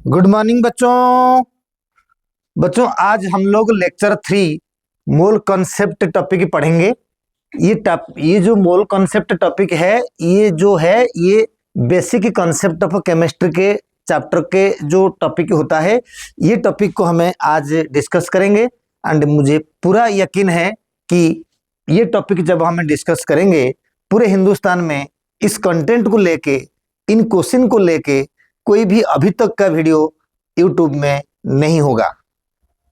Good morning बच्चों। आज हम लोग लेक्चर 3 मोल कॉन्सेप्ट टॉपिक पढ़ेंगे। ये जो मोल कॉन्सेप्ट टॉपिक है, ये बेसिक कॉन्सेप्ट ऑफ केमिस्ट्री के चैप्टर के जो टॉपिक होता है, ये टॉपिक को हमें आज डिस्कस करेंगे। एंड मुझे पूरा यकीन है कि ये टॉपिक जब हम डिस्कस करेंगे, पूरे हिंदुस्तान में इस कंटेंट को लेके, इन क्वेश्चन को लेके कोई भी अभी तक का वीडियो यूट्यूब में नहीं होगा,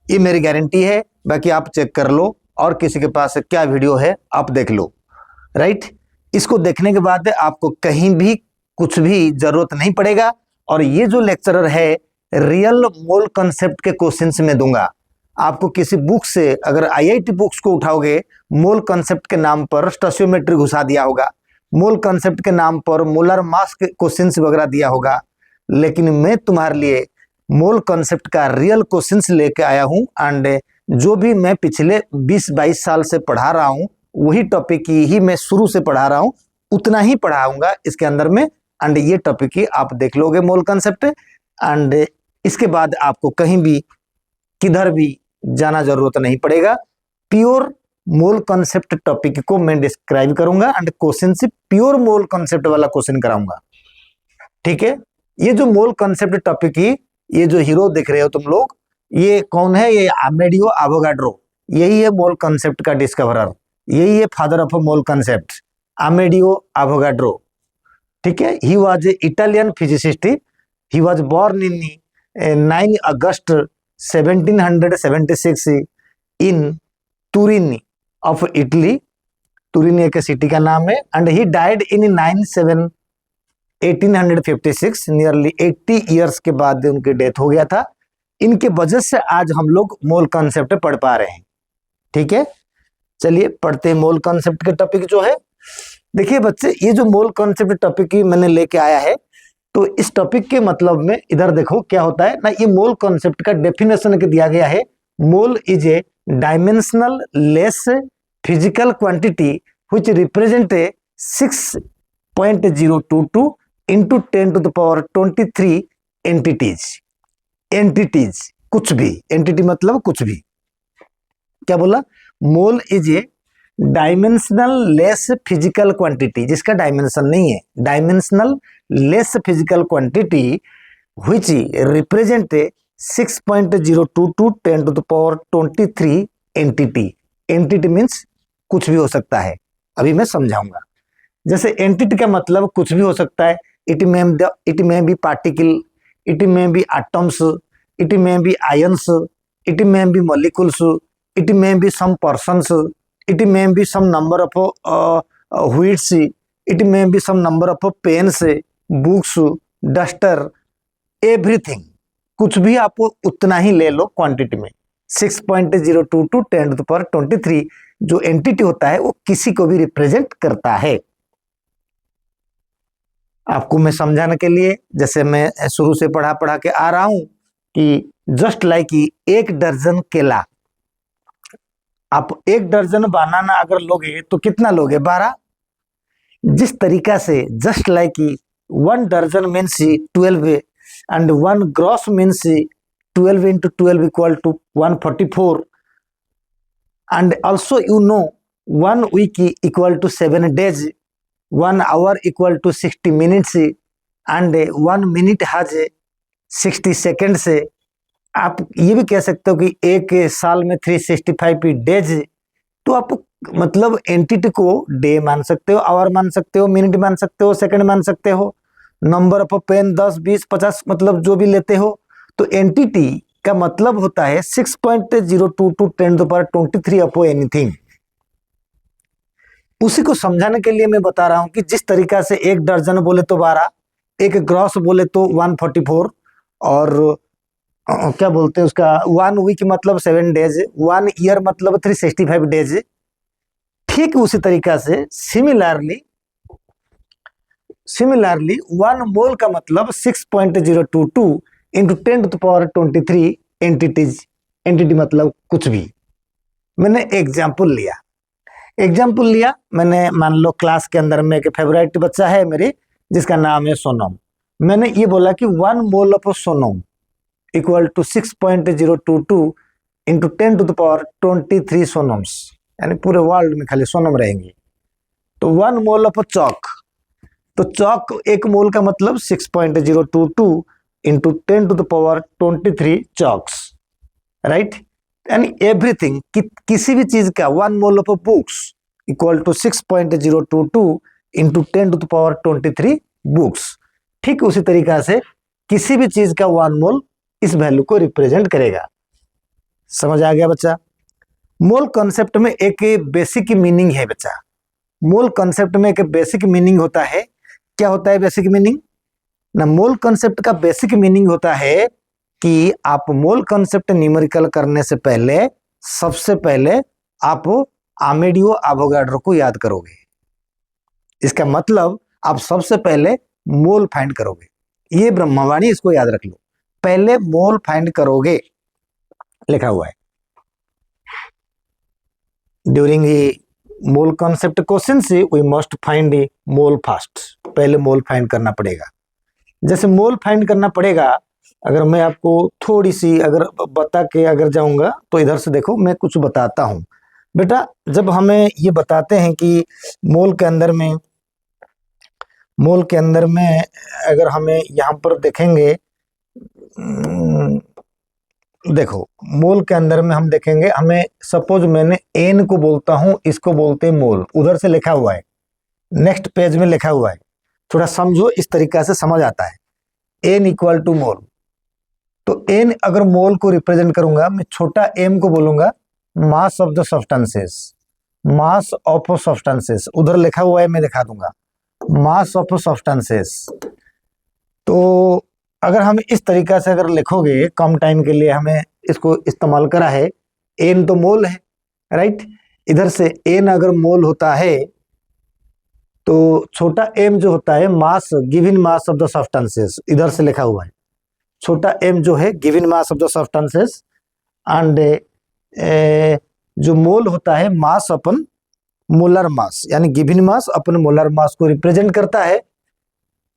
ये मेरी गारंटी है। बाकी आप चेक कर लो और किसी के पास क्या वीडियो है आप देख लो, राइट। इसको देखने के बाद आपको कहीं भी कुछ भी जरूरत नहीं पड़ेगा। और ये जो लेक्चरर है, रियल मोल कॉन्सेप्ट के क्वेश्चंस में दूंगा आपको। किसी बुक से अगर आईआईटी बुक्स को उठाओगे, मोल कॉन्सेप्ट के नाम पर स्टोशियोमेट्री घुसा दिया होगा, मोल कॉन्सेप्ट के नाम पर मोलर मास के क्वेश्चंस वगैरह दिया होगा, लेकिन मैं तुम्हारे लिए मोल कॉन्सेप्ट का रियल क्वेश्चंस लेके आया हूं। एंड जो भी मैं पिछले 20-22 साल से पढ़ा रहा हूं, वही टॉपिक ही मैं शुरू से पढ़ा रहा हूं, उतना ही पढ़ाऊंगा इसके अंदर में। एंड ये टॉपिक ही आप देख लोगे मोल कॉन्सेप्ट। एंड इसके बाद आपको कहीं भी किधर भी जाना जरूरत नहीं पड़ेगा। प्योर मोल कॉन्सेप्ट टॉपिक को मैं डिस्क्राइब करूंगा एंड क्वेश्चन से प्योर मोल कॉन्सेप्ट वाला क्वेश्चन कराऊंगा, ठीक है। ये जो मोल कॉन्सेप्ट टॉपिक की, ये जो हीरो देख रहे हो तुम लोग, ये कौन है? ये अमेडियो एवोगाड्रो। यही है मोल कॉन्सेप्ट का डिस्कवरर, यही है father of mole concept, Amedeo Avogadro, ठीक है। He was a Italian physicist. He was born in 9 August 1776 in Turin of Italy. Turin एक सिटी का नाम है। And he died in 1856, nearly 80 years के बाद उनकी डेथ हो गया था। इनके वजह से आज हम लोग मोल कॉन्सेप्ट पढ़ पा रहे हैं, ठीक है। चलिए पढ़ते हैं मोल कॉन्सेप्ट के टॉपिक जो है। देखिए बच्चे, ये जो मोल कॉन्सेप्ट टॉपिक मैंने लेके आया है, तो इस टॉपिक के मतलब में इधर देखो क्या होता है ना। ये मोल कॉन्सेप्ट का डेफिनेशन के दिया गया है। Mole is a dimensional less physical quantity which represent a 6.022 into 10⁻23 entities, कुछ भी। एंटिटी मतलब कुछ भी। क्या बोला? Mole is a dimensional less physical quantity, जिसका डायमेंशन नहीं है, dimensional less physical quantity which represent 6.022 10⁻23 entity. Entity means कुछ भी हो सकता है, अभी मैं समझाऊंगा। जैसे एंटिटी का मतलब कुछ भी हो सकता है। It may be particle, it may be atoms, it may be ions, it may be molecules, it may be some persons, it may be some number of wheats, it may be some number of pens, books, duster, everything. कुछ भी आपको उतना ही ले लो quantity में। 6.022 10⁻23 जो entity होता है, वो किसी को भी रिप्रेजेंट करता है। आपको मैं समझाने के लिए, जैसे मैं शुरू से पढ़ा के आ रहा हूं कि जस्ट लाइक एक दर्जन केला, आप एक दर्जन बनाना अगर लोगे तो कितना लोगे? 12। जिस तरीका से जस्ट लाइक 1 दर्जन means 12 and 1 gross means 12 into 12 equal to 144 and also you know 1 week equal to 7 days, 1 hour equal to 60 minutes and 1 minute has 60 seconds। आप ये भी कह सकते हो कि एक साल में 365 डेज। तो आप मतलब एंटिटी को डे मान सकते हो, आवर मान सकते हो, मिनट मान सकते हो, सेकंड मान सकते हो, नंबर ऑफ पेन 10, 20, 50 मतलब जो भी लेते हो। तो एंटिटी का मतलब होता है 6.022 10⁻23 अपॉन एनीथिंग। उसी को समझाने के लिए मैं बता रहा हूं कि जिस तरीका से एक दर्जन बोले तो 12, एक ग्रॉस बोले तो 144 और क्या बोलते हैं उसका 1 वीक मतलब 7 डेज, 1 ईयर मतलब 365 डेज। ठीक उसी तरीका से सिमिलरली 1 मोल का मतलब 6.022 इंटू 10⁻23 एंटिटीज। एंटिटी मतलब कुछ भी। मैंने एग्जाम्पल लिया मैंने, मान लो क्लास के अंदर में एक फेवरेट बच्चा है मेरे, जिसका नाम है सोनम। मैंने ये बोला कि 1 mole of Sonam equal to 6.022 into 10⁻23 Sonams, यानी पूरे वर्ल्ड में खाली सोनम रहेंगे। तो 1 मोल ऑफ चौक, तो चौक 1 मोल का मतलब 6.022 इंटू 10⁻23 चौक्स, राइट। यानी एवरीथिंग, किसी भी चीज का 1 mole of books equal to 6.022 into 10⁻23 books. ठीक उसी तरीका से किसी भी चीज का 1 मोल इस वैल्यू को रिप्रेजेंट करेगा। समझ आ गया बच्चा? मोल कॉन्सेप्ट में एक बेसिक मीनिंग है बच्चा। मोल कॉन्सेप्ट में एक बेसिक मीनिंग होता है। क्या होता है बेसिक मीनिंग ना? मोल कॉन्सेप्ट का बेसिक मीनिंग होता है कि आप मोल कॉन्सेप्ट न्यूमेरिकल करने से पहले सबसे पहले आप आमेडियो एवोगाड्रो को याद करोगे। इसका मतलब आप सबसे पहले मोल फाइंड करोगे। ये ब्रह्मवाणी, इसको याद रख लो। पहले मोल फाइंड करोगे, लिखा हुआ है ड्यूरिंग मोल कॉन्सेप्ट क्वेश्चन से we must find a mole first. पहले मोल फाइंड करना पड़ेगा। जैसे मोल फाइंड करना पड़ेगा, अगर मैं आपको थोड़ी सी अगर बता के अगर जाऊंगा तो इधर से देखो, मैं कुछ बताता हूं बेटा। जब हमें ये बताते हैं कि मोल के अंदर में अगर हमें यहाँ पर देखेंगे, देखो मोल के अंदर में हम देखेंगे, हमें सपोज मैंने एन को बोलता हूं, इसको बोलते हैं मोल, उधर से लिखा हुआ है, नेक्स्ट पेज में लिखा हुआ है। थोड़ा समझो, इस तरीका से समझ आता है। एन इक्वल टू मोल, तो एन अगर मोल को रिप्रेजेंट करूंगा, मैं छोटा एम को बोलूंगा मास of the substances, mass of substances, उधर लिखा हुआ है मैं दिखा दूंगा, मास ऑफ सब्सटेंसेस। तो अगर हम इस तरीका से अगर लिखोगे, कम टाइम के लिए हमें इसको इस्तेमाल करा है, एन तो मोल है, राइट। इधर से एन अगर मोल होता है तो छोटा एम जो होता है mass, given mass of the substances, इधर से लिखा हुआ है छोटा एम जो है given mass of the substances, and जो मोल होता है मास अपन मोलर मास, यानी गिवन मास अपन मोलर मास को रिप्रेजेंट करता है।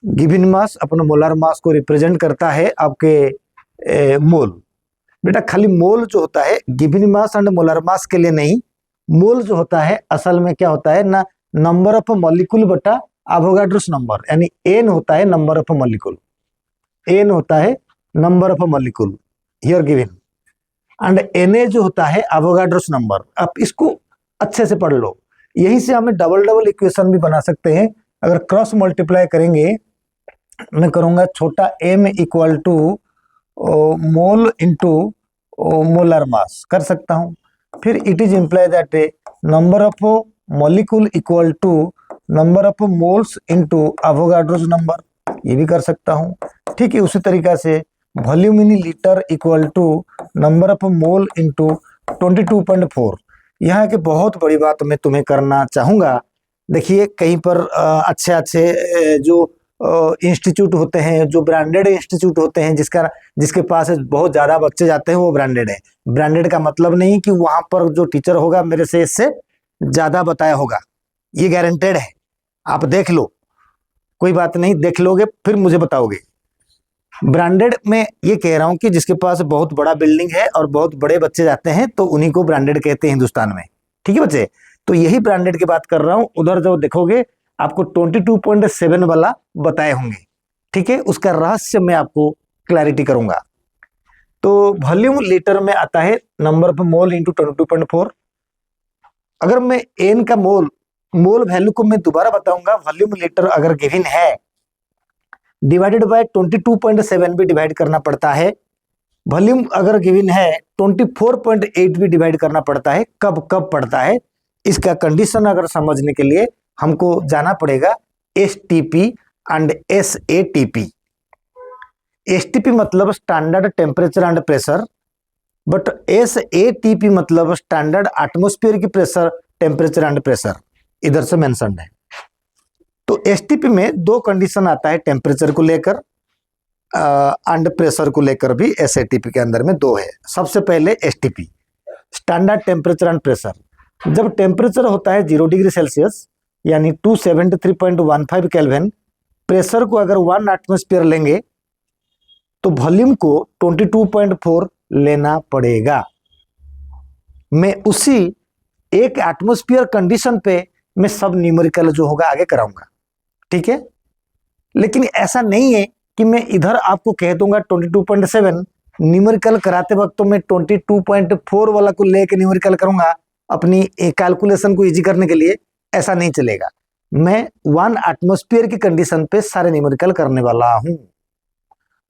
गिवन मास अपन मोलर मास को रिप्रेजेंट करता है आपके मोल। बेटा खाली मोल जो होता है given mass and molar mass के लिए नहीं, मोल जो होता है असल में क्या होता है ना, नंबर ऑफ मॉलिक्यूल बटा एवोगाड्रोस नंबर, यानी एन होता है नंबर ऑफ मॉलिक्यूल, एन होता है number of molecule here given, and Na जो होता है एवोगाड्रोस नंबर। आप इसको अच्छे से पढ़ लो, यहीं से हमें डबल डबल इक्वेशन भी बना सकते हैं। अगर क्रॉस मल्टीप्लाई करेंगे, मैं करूंगा छोटा m equal to mole into molar mass, कर सकता हूं। फिर it is imply that number of molecule equal to number of moles into Avogadro's number, ये भी कर सकता हूं। ठीक है, उसी तरीका से volume in litre equal to number of mole into 22.4। यहाँ की बहुत बड़ी बात मैं तुम्हें करना चाहूँगा। देखिए कहीं पर अच्छे अच्छे जो इंस्टीट्यूट होते हैं, जो ब्रांडेड इंस्टीट्यूट होते हैं, जिसके पास बहुत ज़्यादा बच्चे जाते हैं, वो ब्रांडेड है। ब्रांडेड का मतलब नहीं कि वहाँ पर जो टीचर होगा मेरे से इससे ज़्यादा बताया होगा, ये गारंटेड है। आप देख लो, कोई बात नहीं, देख लोगे फिर मुझे बताओगे। ब्रांडेड में ये कह रहा हूं कि जिसके पास बहुत बड़ा बिल्डिंग है और बहुत बड़े बच्चे जाते हैं तो उन्हीं को ब्रांडेड कहते हैं हिंदुस्तान में। ठीक है बच्चे, तो यही ब्रांडेड की बात कर रहा हूं। उधर जो देखोगे आपको 22.7 वाला बताए होंगे। ठीक है, उसका रहस्य मैं आपको क्लैरिटी करूंगा। तो वॉल्यूम लीटर में आता है नंबर ऑफ मोल इंटू 22.4। अगर मैं एन का मोल वैल्यू को मैं दोबारा बताऊंगा, वॉल्यूम लीटर अगर गिवन है डिवाइडेड बाय 22.7 भी डिवाइड करना पड़ता है। वॉल्यूम अगर गिवन है 24.8 भी डिवाइड करना पड़ता है। कब कब पड़ता है, इसका कंडीशन अगर समझने के लिए हमको जाना पड़ेगा STP एंड SATP। STP मतलब standard temperature and pressure, but SATP मतलब स्टैंडर्ड एटमॉस्फेयर की प्रेशर, टेम्परेचर एंड प्रेशर, इधर से मेंशन्ड है। तो STP में दो कंडीशन आता है, टेम्परेचर को लेकर एंड प्रेशर को लेकर भी SATP के अंदर में दो है। सबसे पहले STP standard temperature and pressure. जब टेम्परेचर होता है 0 डिग्री सेल्सियस यानी 273.15 केल्विन, प्रेशर को अगर 1 एटमॉस्फेयर लेंगे तो वॉल्यूम को 22.4 लेना पड़ेगा। मैं उसी एक एटमॉस्फेयर कंडीशन पे मैं सब न्यूमेरिकल जो होगा आगे कराऊंगा, ठीक है। लेकिन ऐसा नहीं है कि मैं इधर आपको कह दूंगा 22.7 न्यूमेरिकल कराते वक्त तो मैं 22.4 वाला को लेके न्यूमेरिकल करूंगा अपनी कैलकुलेशन को इजी करने के लिए, ऐसा नहीं चलेगा। मैं 1 एटमॉस्फेयर की कंडीशन पे सारे न्यूमेरिकल करने वाला हूं।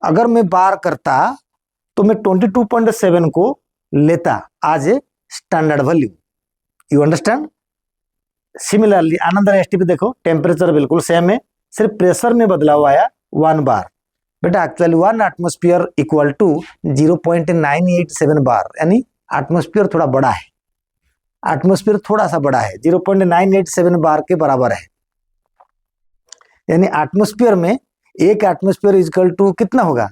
अगर मैं बार करता तो मैं 22.7 को लेता आज a standard value, you understand. Similarly another STP देखो, टेम्परेचर बिल्कुल सेम है, सिर्फ प्रेशर में बदलाव आया 1 बार। बेटा actually 1 atmosphere equal to 0.987 bar, यानी एटमॉस्फेयर थोड़ा बड़ा है, एटमॉस्फेयर थोड़ा सा बड़ा है, 0.987 बार के बराबर है। यानी एटमॉस्फेयर में एक एटमॉस्फेयर इक्वल टू कितना होगा,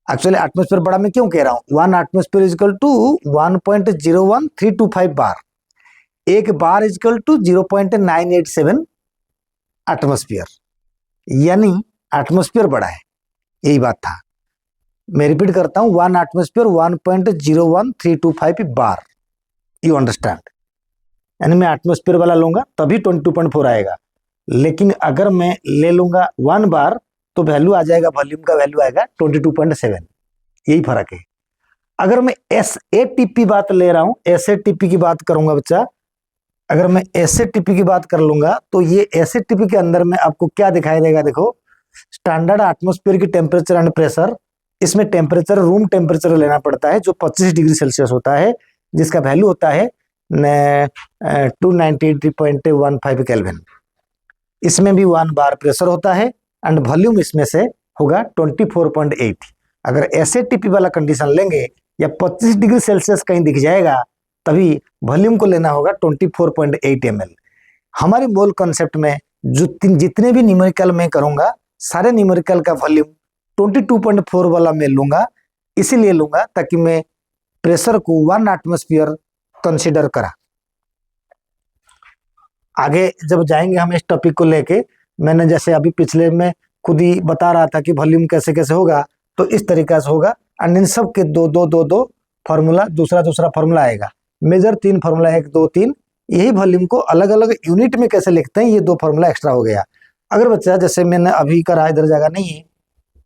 एक्चुअली एटमॉस्फेयर बड़ा मैं क्यों कह रहा हूं, 1 एटमॉस्फेयर इक्वल टू 1.01325 बार, एक बार इक्वल टू 0.987 एटमॉस्फेयर, यानी एटमॉस्फेयर बड़ा है, यही बात था। मैं रिपीट करता हूं, 1 एटमॉस्फेयर 1.01325 बार, यू अंडरस्टैंड। यानी मैं एटमॉस्फेयर वाला लूंगा तभी 22.4 आएगा, लेकिन अगर मैं ले लूंगा 1 बार तो वैल्यू आ जाएगा, वॉल्यूम का वैल्यू आएगा 22.7, यही फर्क है। अगर मैं एसएटीपी बात ले रहा हूं, एसएटीपी की बात करूंगा बच्चा, अगर मैं एसएटीपी की बात कर लूंगा तो ये एसएटीपी के अंदर में आपको क्या दिखाई देगा, देखो स्टैंडर्ड एटमॉस्फेयर की टेम्परेचर एंड प्रेशर, इसमें टेम्परेचर रूम टेम्परेचर लेना पड़ता है जो 25 डिग्री सेल्सियस होता है, जिसका वैल्यू होता है 293.15 केल्विन। इसमें भी 1 बार प्रेशर होता है एंड वॉल्यूम इसमें से होगा 24.8। अगर एसएटीपी वाला कंडीशन लेंगे या 25 डिग्री सेल्सियस कहीं दिख जाएगा तभी वॉल्यूम को लेना होगा 24.8 ml। हमारे मोल कॉन्सेप्ट में जितने भी न्यूमेरिकल में करूंगा सारे न्यूमेरिकल का वॉल्यूम 22.4 वाला मैं लूंगा, इसीलिए लूंगा ताकि मैं प्रेशर को 1 एटमॉस्फेयर कंसीडर करा। आगे जब जाएंगे हम इस टॉपिक को लेके, मैंने जैसे अभी पिछले में खुद ही बता रहा था कि वॉल्यूम कैसे कैसे होगा, तो इस तरीका से होगा एंड इन सब के दो फार्मूला, दूसरा फार्मूला आएगा। मेजर 3 फार्मूला 1 2 3, यही वॉल्यूम को अलग अलग यूनिट में कैसे लिखते हैं, ये 2 फार्मूला एक्स्ट्रा हो गया। अगर बच्चा जैसे मैंने अभी करा, इधर जगह नहीं है,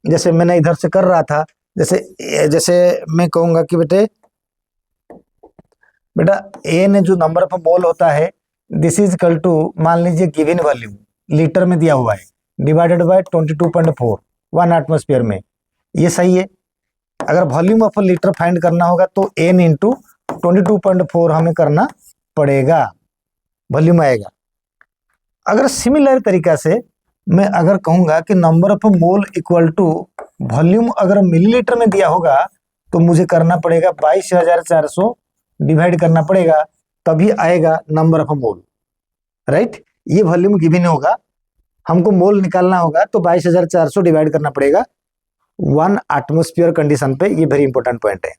जैसे मैंने इधर से कर रहा था, जैसे मैं कहूंगा कि बेटा ए ने जो नंबर ऑफ मोल होता है दिस इज इक्वल टू, मान लीजिए गिवन वॉल्यूम लीटर में दिया हुआ है, डिवाइडेड बाय 22.4 1 एटमॉस्फेयर में, ये सही है। अगर वॉल्यूम ऑफ लीटर फाइंड करना होगा तो n इंटू 22.4 हमें करना पड़ेगा, वॉल्यूम आएगा। अगर सिमिलर तरीका से मैं अगर कहूंगा कि number of mole equal to volume अगर मिलीलीटर में दिया होगा तो मुझे करना पड़ेगा 22,400 डिवाइड करना पड़ेगा, तभी आएगा नंबर ऑफ मोल, राइट। ये वॉल्यूम गिवन होगा, हमको मोल निकालना होगा तो 22,400 डिवाइड करना पड़ेगा 1 एटमॉस्फेयर कंडीशन पे, ये वेरी इंपॉर्टेंट पॉइंट है।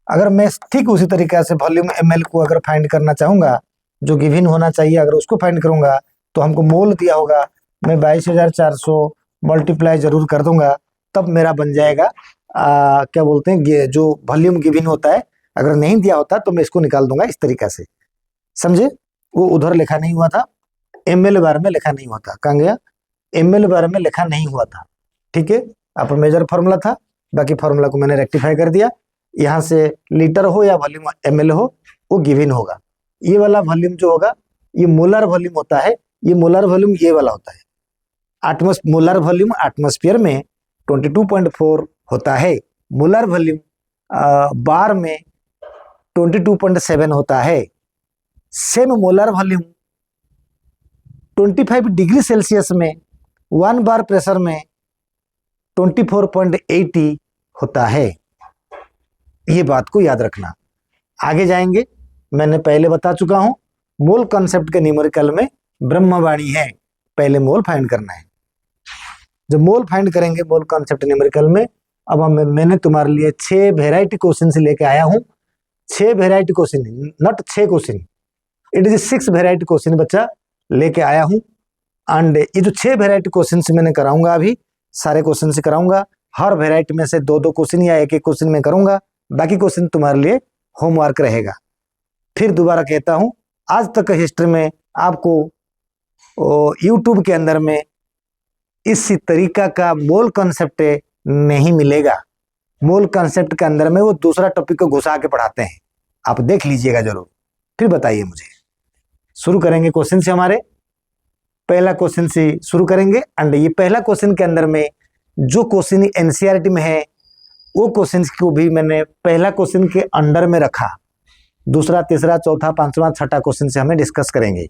अगर मैं ठीक उसी तरीके से वॉल्यूम ml को अगर फाइंड करना चाहूंगा, जो गिवन होना चाहिए, अगर उसको फाइंड करूंगा तो हमको मोल दिया होगा, मैं 22,400 मल्टीप्लाई जरूर कर दूंगा, तब मेरा बन जाएगा क्या बोलते हैं, जो वॉल्यूम गिवन होता है। अगर नहीं दिया होता तो मैं इसको निकाल दूंगा इस तरीके से, समझे। वो उधर लिखा नहीं हुआ था, ml बार में लिखा नहीं हुआ था, कहाँ गया, ml बार में लिखा नहीं हुआ था, ठीक है। अब मेजर फार्मूला था, बाकी फार्मूला को मैंने रेक्टिफाई कर दिया, यहाँ से लीटर हो या वॉल्यूम ml हो वो गिवन होगा। ये वाला वॉल्यूम जो होगा ये मोलर वॉल्यूम होता है, ये मोलर वॉल्यूम ये वाला होता है। मोलर वॉल्यूम एटमॉस्फेयर में 22.4 होता है, मोलर वॉल्यूम बार में 22.7 होता है। Same molar volume 25 degree Celsius में 1 बार प्रेशर में 24.80 होता है, ये बात को याद रखना। आगे जाएंगे, मैंने पहले बता चुका हूं, मोल कॉन्सेप्ट के न्यूमेरिकल में ब्रह्मवाणी है, पहले मोल फाइंड करना है। जब मोल फाइंड करेंगे मोल कॉन्सेप्ट न्यूमेरिकल में, अब मैंने तुम्हारे लिए 6 वेराइटी क्वेश्चन से लेके आया हूं, 6 variety question, not 6 question, it is 6 variety question बच्चा लेके आया हूं। एंड ये जो 6 वेराइटी क्वेश्चन से मैंने कराऊंगा, अभी सारे क्वेश्चन से कराऊंगा, हर वेराइटी में से दो दो क्वेश्चन या एक एक क्वेश्चन में करूंगा, बाकी क्वेश्चन तुम्हारे लिए होमवर्क रहेगा। फिर दोबारा कहता हूं, आज तक हिस्ट्री में आपको यूट्यूब के अंदर में इस तरीका का मोल कॉन्सेप्ट नहीं मिलेगा। मोल कॉन्सेप्ट के अंदर में वो दूसरा टॉपिक को घुसा के पढ़ाते हैं, आप देख लीजिएगा जरूर, फिर बताइए मुझे। शुरू करेंगे क्वेश्चन से, हमारे पहला क्वेश्चन से शुरू करेंगे। एंड ये पहला क्वेश्चन के अंदर में जो क्वेश्चन एनसीईआरटी में है वो क्वेश्चन को भी मैंने पहला क्वेश्चन के अंडर में रखा, दूसरा तीसरा चौथा पांचवा छठा क्वेश्चन से हमें डिस्कस करेंगे।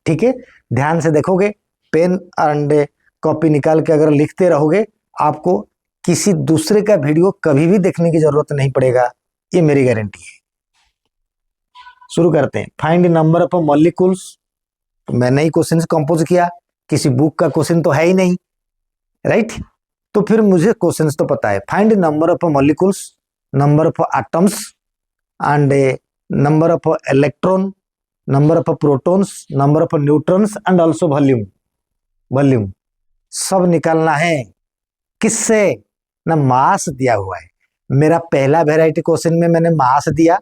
ठीक है, ध्यान से देखोगे, पेन एंड कॉपी निकाल के अगर लिखते रहोगे, आपको किसी दूसरे का वीडियो कभी भी देखने की जरूरत नहीं पड़ेगा, ये मेरी गारंटी है। शुरू करते हैं। फाइंड नंबर ऑफ मॉलिक्यूल्स, मैंने ही क्वेश्चन कंपोज किया, किसी बुक का क्वेश्चन तो है ही नहीं, राइट? तो फिर मुझे क्वेश्चंस तो पता है। Find number of molecules, number of atoms and number of electron, number of protons, number of neutrons and also volume. Volume सब निकालना है। किससे? ना मास दिया हुआ है। मेरा पहला वेराइटी क्वेश्चन में मैंने मास दिया,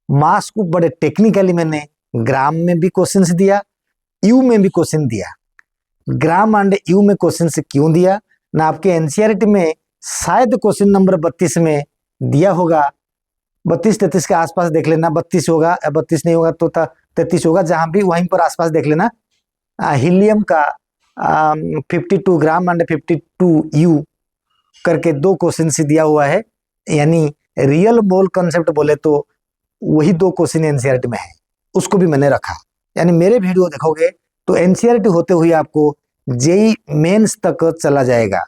मास को बड़े टेक्निकली मैंने ग्राम में भी क्वेश्चन दिया, यू में भी क्वेश्चन दिया। ग्राम एंड यू में क्वेश्चन क्यों दिया ना, आपके एनसीईआरटी में शायद क्वेश्चन नंबर 32 में दिया होगा, 32-33 के आसपास देख लेना, 32 होगा, 32 नहीं होगा तो 33 होगा, जहां भी वहीं पर आसपास देख लेना। हीलियम का 52 ग्राम एंड 52 यू करके दो क्वेश्चन से दिया हुआ है, यानी रियल मोल कॉन्सेप्ट बोले तो वही दो क्वेश्चन एनसीईआरटी में है, उसको भी मैंने रखा। यानी मेरे वीडियो देखोगे तो एनसीईआरटी होते हुए आपको जेई मेंस तक चला जाएगा,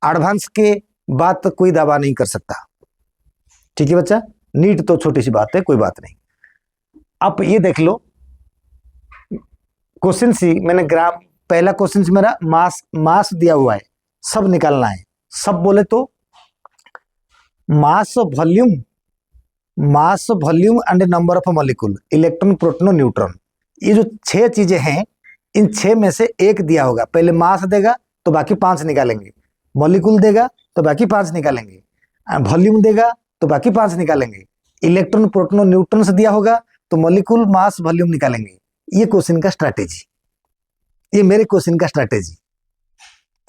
एडवांस के बाद तक कोई दावा नहीं कर सकता। ठीक है बच्चा, नीट तो छोटी सी बात है, कोई बात नहीं। अब ये देख लो क्वेश्चन सी, मैंने ग्राम, पहला क्वेश्चन मेरा मास दिया हुआ है, सब निकालना है। सब बोले तो mass volume and number of molecule, electron proton neutron, ये जो 6 चीजें हैं, इन 6 में से एक दिया होगा। पहले मास देगा तो बाकी 5 निकालेंगे, मॉलिक्यूल देगा तो बाकी 5 निकालेंगे, वॉल्यूम देगा तो बाकी 5 निकालेंगे, इलेक्ट्रॉन प्रोटॉन न्यूट्रॉन से दिया होगा तो मॉलिक्यूल मास वॉल्यूम निकालेंगे। ये क्वेश्चन का स्ट्रैटेजी, ये मेरे क्वेश्चन का स्ट्रैटेजी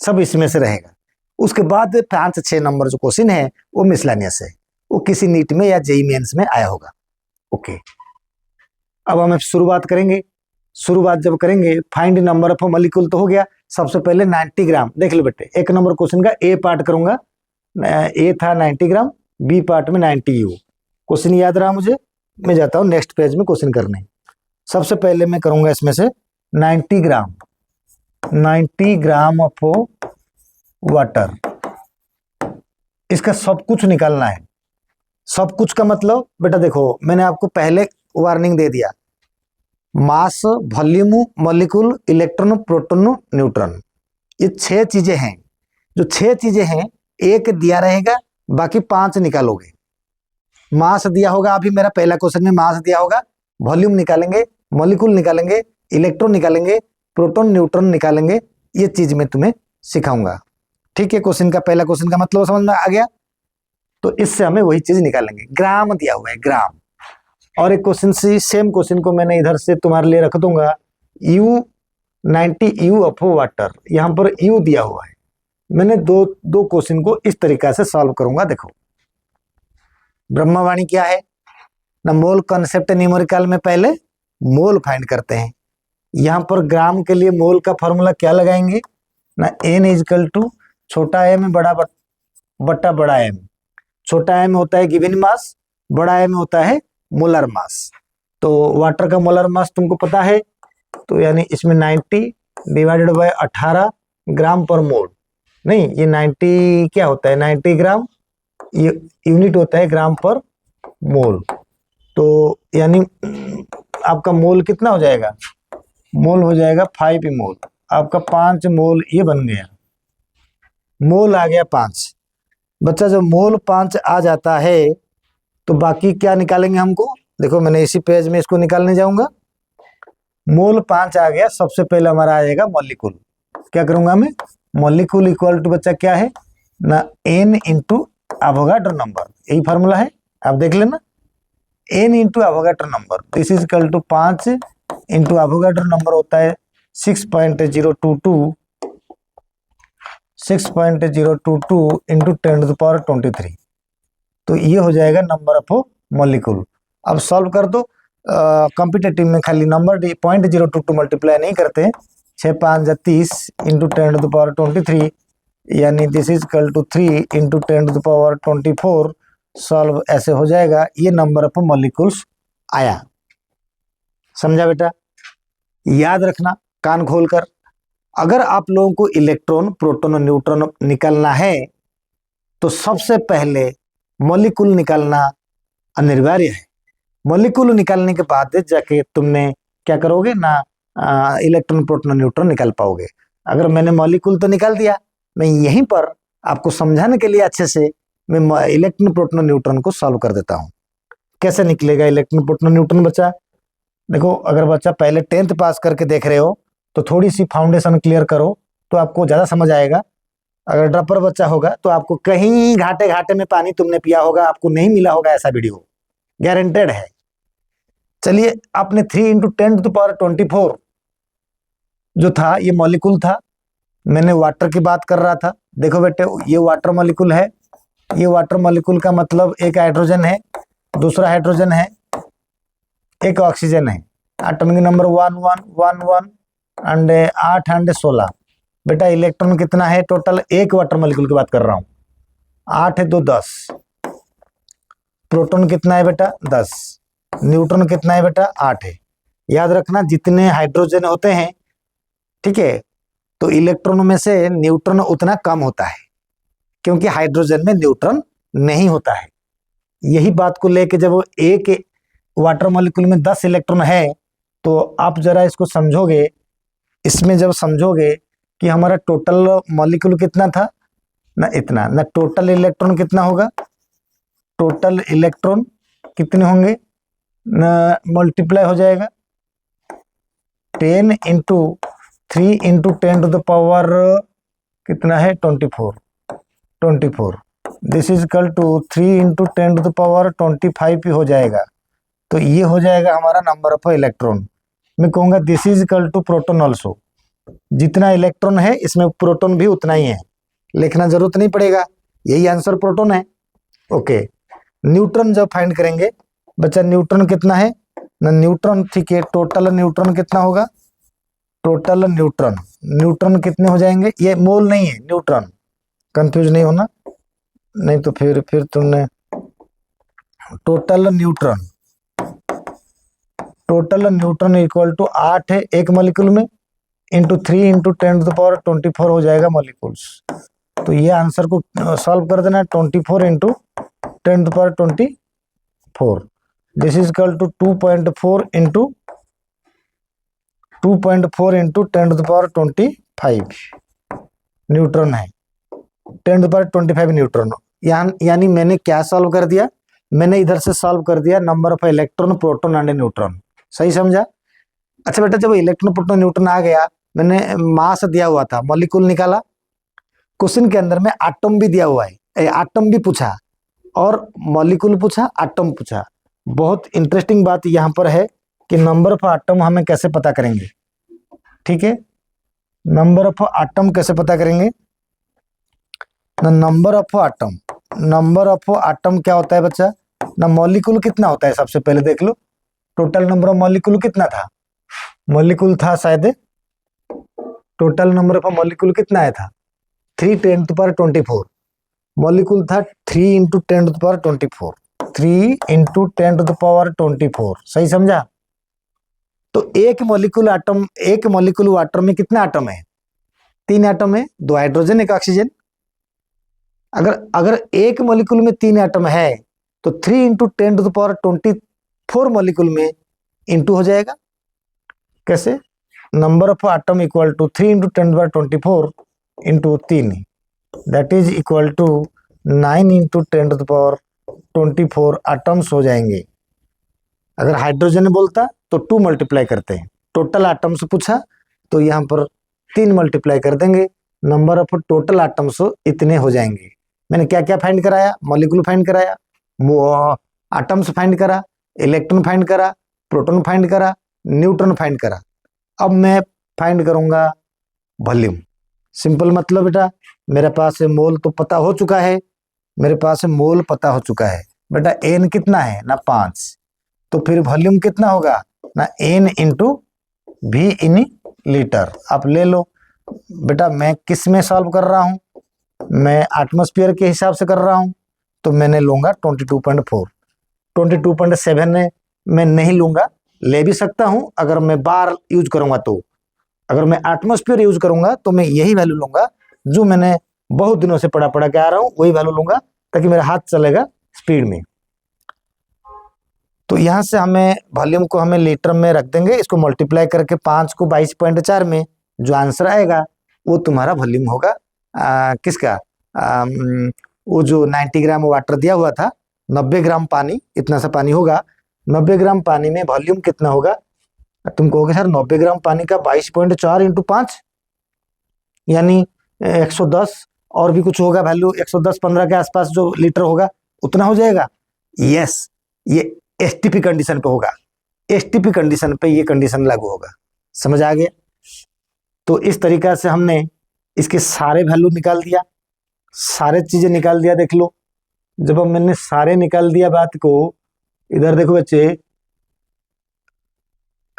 सब इसमें से रहेगा। उसके बाद 5-6 नंबर जो क्वेश्चन है वो मिसलेनियस है, वो किसी नीट में या जेईई मेंस में आया होगा। ओके, अब हम शुरुआत करेंगे। शुरुआत जब करेंगे, फाइंड नंबर ऑफ मॉलिक्यूल तो हो गया। सबसे पहले 90 ग्राम देख लो बेटे, एक नंबर क्वेश्चन का ए पार्ट करूंगा, ए था 90 ग्राम, बी पार्ट में 90 यू। क्वेश्चन याद रहा मुझे, मैं जाता हूँ नेक्स्ट पेज में क्वेश्चन करने। सबसे पहले मैं करूंगा इसमें से 90 ग्राम ऑफ वाटर, इसका सब कुछ निकालना है। सब कुछ का मतलब बेटा देखो, मैंने आपको पहले वार्निंग दे दिया, mass, volume, molecule, electron, proton, neutron, ये 6 चीजें हैं। जो 6 चीजें हैं, एक दिया रहेगा, बाकी 5 निकालोगे। मास दिया होगा, अभी मेरा पहला क्वेश्चन में मास दिया होगा, वॉल्यूम निकालेंगे, मॉलिक्यूल निकालेंगे, इलेक्ट्रॉन निकालेंगे, प्रोटॉन न्यूट्रॉन निकालेंगे। ये चीज मैं तुम्हें सिखाऊंगा। ठीक है, क्वेश्चन का पहला क्वेश्चन का मतलब समझ में आ गया, तो इससे हमें वही चीज निकालेंगे। ग्राम दिया हुआ है, ग्राम। और एक क्वेश्चन से सेम क्वेश्चन को मैंने इधर से तुम्हारे लिए रख दूंगा, यू 90 यू ऑफ वाटर, यहाँ पर यू दिया हुआ है। मैंने दो क्वेश्चन को इस तरीका से सॉल्व करूंगा। देखो, ब्रह्मवाणी क्या है ना, मोल कॉन्सेप्ट न्यूमेरिकल में पहले मोल फाइंड करते हैं। यहाँ पर ग्राम के लिए मोल का फॉर्मूला क्या लगाएंगे ना, एन इजकल टू छोटा एम बट्टा बड़ा एम। छोटा एम होता है गिवन मास, बड़ा एम होता है मोलर मास। तो वाटर का मोलर मास तुमको पता है, तो यानी इसमें 90 डिवाइडेड बाय 18 ग्राम पर मोल। नहीं, ये 90 क्या होता है, 90 ग्राम, ये यूनिट होता है ग्राम पर मोल। तो यानी आपका मोल कितना हो जाएगा, मोल हो जाएगा 5 मोल। आपका 5 मोल ये बन गया, मोल आ गया 5। बच्चा जब मोल 5 आ जाता है तो बाकी क्या निकालेंगे हमको, देखो मैंने इसी पेज में इसको निकालने जाऊंगा। मोल 5 आ गया, सबसे पहले हमारा आ जाएगा मॉलिक्यूल। क्या करूंगा मैं, मॉलिक्यूल इक्वल टू बच्चा क्या है, ना n इंटू एवोगाड्रो नंबर, यही फार्मूला है, आप देख लेना। n into Avogadro number, this is equal to 5 into Avogadro number होता है 6.022 इंटू 10⁻23, तो ये हो जाएगा नंबर ऑफ मॉलिक्यूल। अब सॉल्व कर दो। कॉम्पिटेटिव में खाली नंबर 0.022 मल्टीप्लाई नहीं करते, 6 5 30 इंटू 10⁻23, यानी this is equal to 3 into 10⁻24, solve ऐसे हो जाएगा। ये नंबर ऑफ मॉलिक्यूल्स आया। समझा बेटा? याद रखना कान खोलकर, अगर आप लोगों को इलेक्ट्रॉन प्रोटॉन और न्यूट्रॉन निकालना है तो सबसे पहले मॉलिक्यूल निकालना अनिवार्य है। मॉलिक्यूल निकालने के बाद जाके तुमने क्या करोगे ना, इलेक्ट्रॉन प्रोटॉन न्यूट्रॉन निकाल पाओगे। अगर मैंने मॉलिक्यूल तो निकाल दिया, मैं यहीं पर आपको समझाने के लिए अच्छे से मैं इलेक्ट्रॉन प्रोटॉन न्यूट्रॉन को सॉल्व कर देता हूं। कैसे निकलेगा इलेक्ट्रॉन प्रोटॉन न्यूट्रॉन बच्चा? देखो, अगर बच्चा पहले 10th पास करके देख रहे हो तो थोड़ी सी फाउंडेशन क्लियर करो तो आपको ज्यादा समझ आएगा। अगर ड्रॉपर बच्चा होगा तो आपको कहीं घाटे घाटे में पानी तुमने पिया होगा, आपको नहीं मिला होगा ऐसा वीडियो, गारंटेड है। चलिए, आपने 3 इंटू 10⁻24 जो था ये मॉलिक्यूल था। मैंने वाटर की बात कर रहा था। देखो बेटे, ये वाटर मॉलिक्यूल है। ये वाटर मॉलिक्यूल का मतलब एक हाइड्रोजन है, दूसरा हाइड्रोजन है, एक ऑक्सीजन है। Atomic number 1 1 1 1 and 8 and 16। बेटा इलेक्ट्रॉन कितना है टोटल? एक वाटर मॉलिक्यूल की बात कर रहा हूं, 8 है 2 10। प्रोटॉन कितना है बेटा? 10। न्यूट्रॉन कितना है बेटा? 8 है। याद रखना, जितने हाइड्रोजन होते हैं, ठीक है, तो इलेक्ट्रॉन में से न्यूट्रॉन उतना कम होता है, क्योंकि हाइड्रोजन में न्यूट्रॉन नहीं होता है। यही बात को लेके जब एक वाटर मॉलिक्यूल में 10 इलेक्ट्रॉन है तो आप जरा इसको समझोगे। इसमें जब समझोगे कि हमारा टोटल मॉलिक्यूल कितना था ना, इतना ना, टोटल इलेक्ट्रॉन कितना होगा, टोटल इलेक्ट्रॉन कितने होंगे ना, मल्टीप्लाई हो जाएगा 10 इंटू 3 इंटू 10⁻, कितना है 24। This is equal to 3 into 10⁻25 हो जाएगा। तो ये हो जाएगा हमारा नंबर ऑफ इलेक्ट्रॉन। मैं कहूँगा this is equal to proton also. जितना इलेक्ट्रॉन है इसमें प्रोटॉन भी उतना ही है, लिखना जरूरत नहीं पड़ेगा, यही आंसर प्रोटॉन है। ओके, न्यूट्रॉन जब फाइंड करेंगे बच्चा, न्यूट्रॉन कितना है ना, न्यूट्रॉन, ठीक है, टोटल न्यूट्रॉन कितना होगा, टोटल न्यूट्रॉन कितने हो जाएंगे, ये मोल नहीं है, न्यूट्रॉन, कंफ्यूज नहीं होना, नहीं तो फिर तुमने टोटल न्यूट्रॉन इक्वल टू 8 है एक मॉलिक्यूल में, इंटू 3 इंटू 10⁻24 हो जाएगा मॉलिक्यूल्स। तो ये आंसर को सॉल्व कर देना, 24 into 10⁻24, this is equal to 2.4 into 10⁻25 neutron है, 10⁻25 न्यूट्रॉन। यानी मैंने क्या सॉल्व कर दिया, मैंने इधर से सॉल्व कर दिया number of electron proton and neutron. सही समझा? अच्छा बेटा, जब इलेक्ट्रॉन प्रोटॉन न्यूट्रॉन आ गया, मैंने मास दिया हुआ था, मॉलिक्यूल निकाला। क्वेश्चन के अंदर में एटम भी दिया हुआ है, एटम भी पूछा और मॉलिक्यूल पूछा, एटम पूछा। बहुत इंटरेस्टिंग बात यहाँ पर है कि नंबर ऑफ एटम हमें कैसे पता करेंगे। ठीक है, नंबर ऑफ एटम कैसे पता करेंगे ना, नंबर ऑफ एटम क्या होता है बच्चा ना, मॉलिक्यूल कितना होता है सबसे पहले देख लो। टोटल नंबर ऑफ मॉलिक्यूल कितना था, मॉलिक्यूल था शायद, टोटल नंबर ऑफ मॉलिक्यूल कितना आया था 3 10⁻24। मॉलिक्यूल था 3 इंटू 10⁻24, 3 इंटू 10⁻24। सही समझा? तो एक मॉलिक्यूल वाटर में कितना एटम है, 3 एटम है, 2 हाइड्रोजन 1 ऑक्सीजन। अगर एक मॉलिक्यूल में 3 एटम है तो 3 इंटू 10⁻24 मॉलिक्यूल में इंटू हो जाएगा। कैसे? Number of atom equal to 3 into 10⁻24 into 3, that is equal to 9 into 10⁻24 atoms हो जाएंगे। अगर हाइड्रोजन बोलता तो 2 मल्टीप्लाई करते हैं, टोटल एटम्स पूछा तो यहाँ पर 3 मल्टीप्लाई कर देंगे, नंबर ऑफ टोटल एटम्स इतने हो जाएंगे। मैंने क्या क्या फाइंड कराया, मॉलिक्यूल फाइंड कराया, एटम्स फाइंड करा, इलेक्ट्रॉन फाइंड करा, प्रोटॉन फाइंड करा, न्यूट्रॉन फाइंड करा। अब मैं फाइंड करूंगा वॉल्यूम। सिंपल मतलब बेटा, मेरे पास मोल तो पता हो चुका है, मेरे पास मोल पता हो चुका है बेटा। एन कितना है ना 5, तो फिर वॉल्यूम कितना होगा ना n into V in litre. आप ले लो बेटा, मैं किस में सॉल्व कर रहा हूं, मैं एटमॉस्फेयर के हिसाब से कर रहा हूं, तो मैंने लूंगा 22.4। 22.7 मैं नहीं लूंगा, ले भी सकता हूं अगर मैं बार यूज करूंगा तो। अगर मैं एटमॉस्फेयर यूज करूंगा तो मैं यही वैल्यू लूंगा जो मैंने बहुत दिनों से पढ़ा पढ़ा के आ रहा हूं, वही वैल्यू लूंगा ताकि मेरा हाथ चलेगा स्पीड में। तो यहां से हमें वॉल्यूम को हमें लीटर में रख देंगे, इसको मल्टीप्लाई करके 5 को 22.4 में जो आंसर आएगा वो तुम्हारा वॉल्यूम होगा। किसका, वो जो 90 ग्राम वाटर दिया हुआ था, 90 ग्राम पानी, इतना सा पानी होगा। 90 ग्राम पानी में वॉल्यूम कितना होगा, तुम कहोगे सर 90 ग्राम पानी का 22.4 इंटू 5 यानी 110 और भी कुछ होगा वैल्यू, 110-15 के आसपास जो लीटर होगा उतना हो जाएगा। यस, ये एसटीपी कंडीशन पे होगा, एसटीपी कंडीशन पे ये कंडीशन लागू होगा। समझ आ गया। तो इस तरीका से हमने इसके सारे वैल्यू निकाल दिया, सारे चीजें निकाल दिया। देख लो, जब हम मैंने सारे निकाल दिया बात को, इधर देखो बच्चे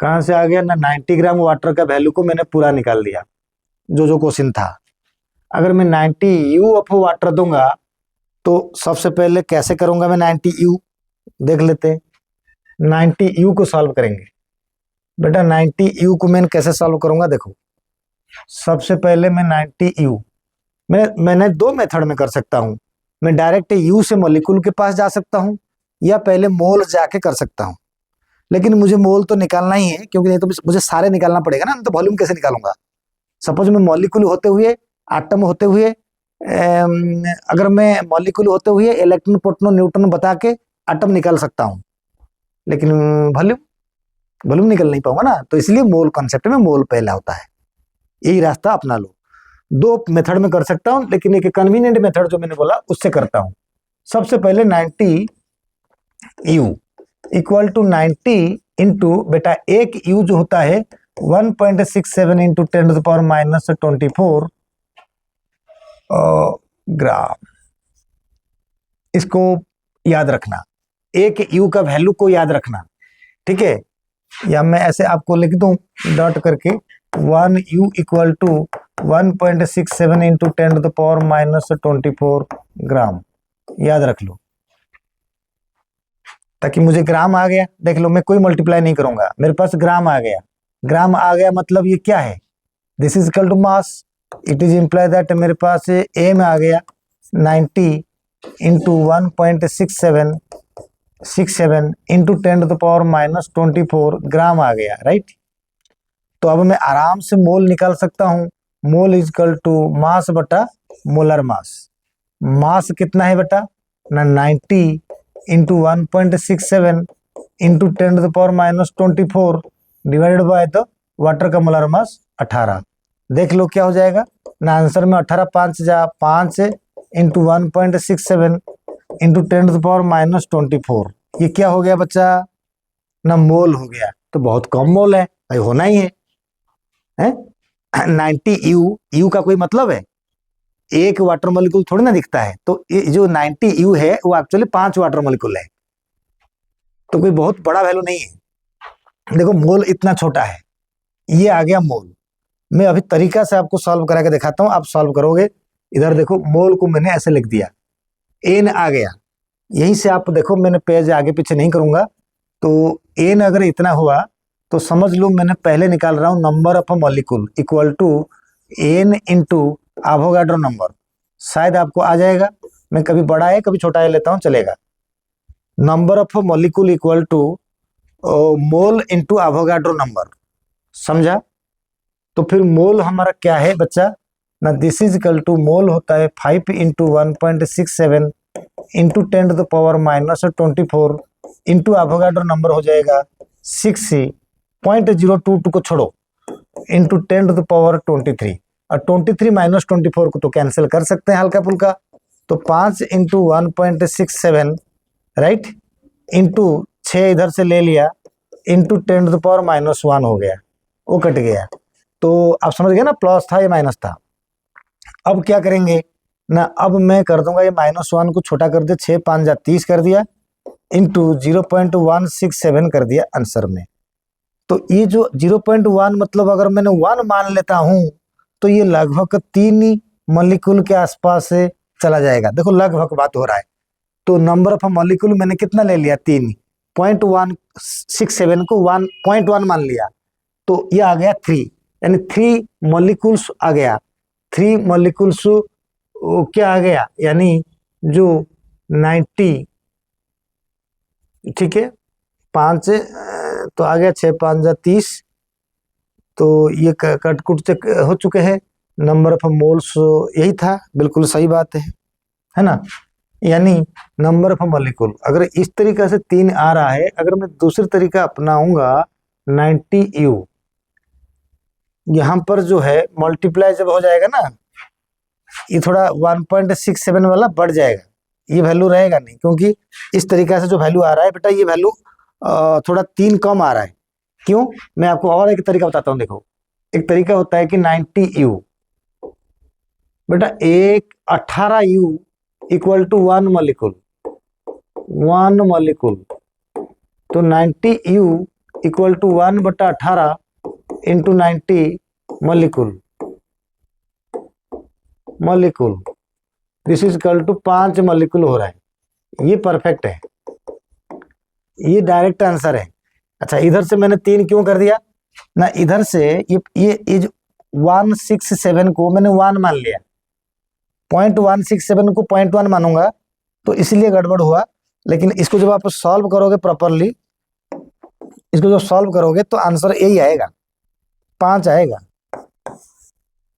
कहां से आ गया ना 90 ग्राम वाटर का वैल्यू को मैंने पूरा निकाल दिया जो जो क्वेश्चन था। अगर मैं 90 यू ऑफ वाटर दूंगा तो सबसे पहले कैसे करूंगा मैं 90 यू, देख लेते हैं। 90 यू को सॉल्व करेंगे बेटा। 90 यू को मैं कैसे सॉल्व करूंगा, देखो सबसे पहले मैं 90 यू मैंने दो मेथड में कर सकता हूं। मैं डायरेक्ट यू से मॉलिक्यूल के पास जा सकता हूं या पहले मोल जाके कर सकता हूं, लेकिन मुझे मोल तो निकालना ही है क्योंकि नहीं तो मुझे सारे निकालना पड़ेगा ना, तो वॉल्यूम कैसे निकालूंगा। सपोज मैं मॉलिक्यूल होते हुए, एटम होते हुए, अगर मैं मॉलिक्यूल होते हुए इलेक्ट्रॉन प्रोटॉन न्यूट्रॉन बता के एटम निकाल सकता हूं, लेकिन वॉल्यूम निकल नहीं पाऊंगा ना। तो इसलिए मोल कॉन्सेप्ट में मोल पहला होता है, यही रास्ता अपना लो। दो मेथड में कर सकता हूं, लेकिन एक कन्वीनियंट मेथड जो मैंने बोला उससे करता हूं। सबसे पहले 90 यू इक्वल टू 90 इंटू बेटा एक यू जो होता है 1.67 इंटू 10⁻⁻24 ग्राम। इसको याद रखना, एक यू का वैल्यू को याद रखना, ठीक है। या मैं ऐसे आपको लिख दूं डॉट करके 1 यू इक्वल टू 1.67 इंटू 10⁻⁻24 ग्राम, याद रख लो ताकि मुझे ग्राम आ गया। देख लो, मैं कोई मल्टीप्लाई नहीं करूंगा, मेरे पास ग्राम आ गया। ग्राम आ गया मतलब ये क्या है, this is equal to mass. It is imply that मेरे पास एम आ गया 90 इंटू 1.67 इंटू 10⁻⁻24 ग्राम आ गया, राइट। तो अब मैं आराम से मोल निकाल सकता हूं। Mole is equal to mass बटा मोलर मास। मास कितना है बेटा ना 90 into 1.67 into 10⁻⁻24 divided by the water का मोलर मास 18। देख लो क्या हो जाएगा ना, आंसर में 18 5 जा 5 इंटू 1.67 इंटू 10⁻⁻24, ये क्या हो गया बच्चा ना, मोल हो गया। तो बहुत कम मोल है भाई, होना ही है 90 यू का कोई मतलब है, एक वाटर मॉलिक्यूल थोड़ी ना दिखता है। तो ये जो 90 यू है वो एक्चुअली 5 वाटर मॉलिक्यूल है, तो कोई बहुत बड़ा वैल्यू नहीं है। देखो मोल इतना छोटा है, ये आ गया मोल। मैं अभी तरीका से आपको सॉल्व करा के दिखाता हूं, आप सॉल्व करोगे। इधर देखो मोल को मैंने ऐसे लिख दिया, एन आ गया। यहीं से आप देखो, मैंने पेज आगे पीछे नहीं करूंगा। तो एन अगर इतना हुआ तो समझ लो मैंने पहले निकाल रहा हूं number of molecule equal to n into Avogadro number. शायद आपको आ जाएगा, मैं कभी बड़ा है कभी छोटा है लेता हूं, चलेगा। Number of molecule equal to mole into Avogadro number, समझा। तो फिर मोल हमारा क्या है बच्चा ना, this is equal to mole होता है 5 into 1.67 into 10⁻⁻24 into Avogadro number हो जाएगा 6 0.022 को छोड़ो इंटू 10⁻23। और 23 माइनस 24 को तो कैंसिल कर सकते हैं हल्का फुल्का। तो 5 इंटू 1.67 राइट, इंटू 6 इधर से ले लिया, इंटू 10⁻⁻1 हो गया, वो कट गया। तो आप समझ गए ना, प्लस था या माइनस था। अब क्या करेंगे ना, अब मैं कर दूंगा ये -1 को छोटा कर दिया, 6 5 जा 30 कर दिया, इंटू 0.167 कर दिया आंसर में। तो ये जो 0.1 मतलब अगर मैंने 1 मान लेता हूं तो ये लगभग 3 मॉलिक्यूल के आसपास से चला जाएगा। देखो लगभग बात हो रहा है। तो नंबर ऑफ मॉलिक्यूल मैंने कितना ले लिया, 3, 0.167 को 1.1 मान लिया, तो ये आ गया 3, यानी 3 मॉलिक्यूल्स आ गया। 3 मॉलिक्यूल्स क्या आ गया, यानी जो 90, ठीक है, 5 तो आ गया, 6 5 जा 30, तो ये कट कुट हो चुके हैं। नंबर ऑफ मोल्स यही था, बिल्कुल सही बात है ना। यानी नंबर ऑफ मॉलिक्यूल अगर इस तरीके से 3 आ रहा है, अगर मैं दूसरी तरीका अपनाऊंगा 90U, यहां पर जो है मल्टीप्लाई जब हो जाएगा ना, ये थोड़ा 1.67 वाला बढ़ जाएगा, ये वैल्यू रहेगा नहीं, क्योंकि इस तरीके से जो वैल्यू आ रहा है बेटा, ये वैल्यू थोड़ा 3 कम आ रहा है। क्यों, मैं आपको और एक तरीका बताता हूँ। देखो एक तरीका होता है कि 90U बेटा, एक 18U equal to 1 molecule, 1 molecule, तो 90U equal to 1/18 into 90 molecule, this is equal to 5 molecule हो रहा है। ये परफेक्ट है, ये डायरेक्ट आंसर है। अच्छा, इधर से मैंने 3 क्यों कर दिया ना, इधर से ये जो 167 को मैंने 1 मान लिया, 0.167 को 0.1 मानूंगा, तो इसलिए गड़बड़ हुआ। लेकिन इसको जब आप सॉल्व करोगे प्रॉपरली, इसको जब सॉल्व करोगे तो आंसर यही आएगा, 5 आएगा,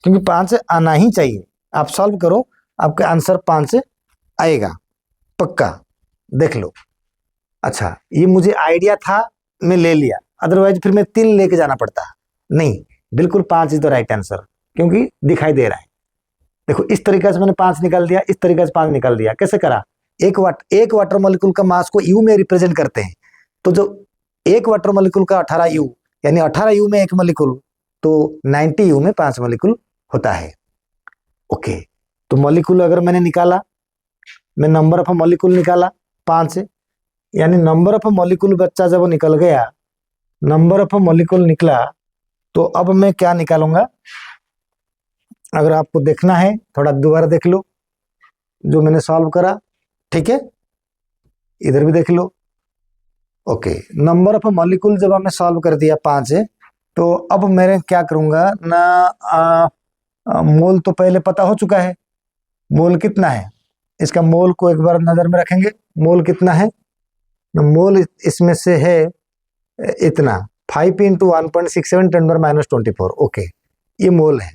क्योंकि 5 आना ही चाहिए। आप सॉल्व करो, आपका आंसर 5 आएगा पक्का, देख लो। अच्छा, ये मुझे आइडिया था, मैं ले लिया, अदरवाइज फिर मैं 3 लेके जाना पड़ता। नहीं, बिल्कुल 5 इज द राइट आंसर, क्योंकि दिखाई दे रहा है। देखो इस तरीके से मैंने 5 निकाल दिया, इस तरीके से 5 निकाल दिया। कैसे करा, एक वाटर मॉलिक्यूल का मास को यू में रिप्रेजेंट करते हैं, तो जो एक वाटर मॉलिक्यूल का 18U, यानी 18U में 1 मॉलिक्यूल, तो 90U में 5 मॉलिक्यूल होता है। ओके, तो मॉलिक्यूल अगर मैंने निकाला, मैं नंबर ऑफ मॉलिक्यूल निकाला 5, यानी नंबर ऑफ मॉलिक्यूल बच्चा जब निकल गया, नंबर ऑफ मॉलिक्यूल निकला, तो अब मैं क्या निकालूंगा, अगर आपको देखना है थोड़ा दोबारा देख लो जो मैंने सॉल्व करा, ठीक है, इधर भी देख लो। ओके, नंबर ऑफ मॉलिक्यूल जब हमने सॉल्व कर दिया 5, तो अब मैं क्या करूंगा ना, मोल तो पहले पता हो चुका है, मोल कितना है, इसका मोल को एक बार नजर में रखेंगे। मोल कितना है, मोल इसमें से है इतना, 5 इंटू 1.67 10⁻⁻24। ओके, ये मोल है।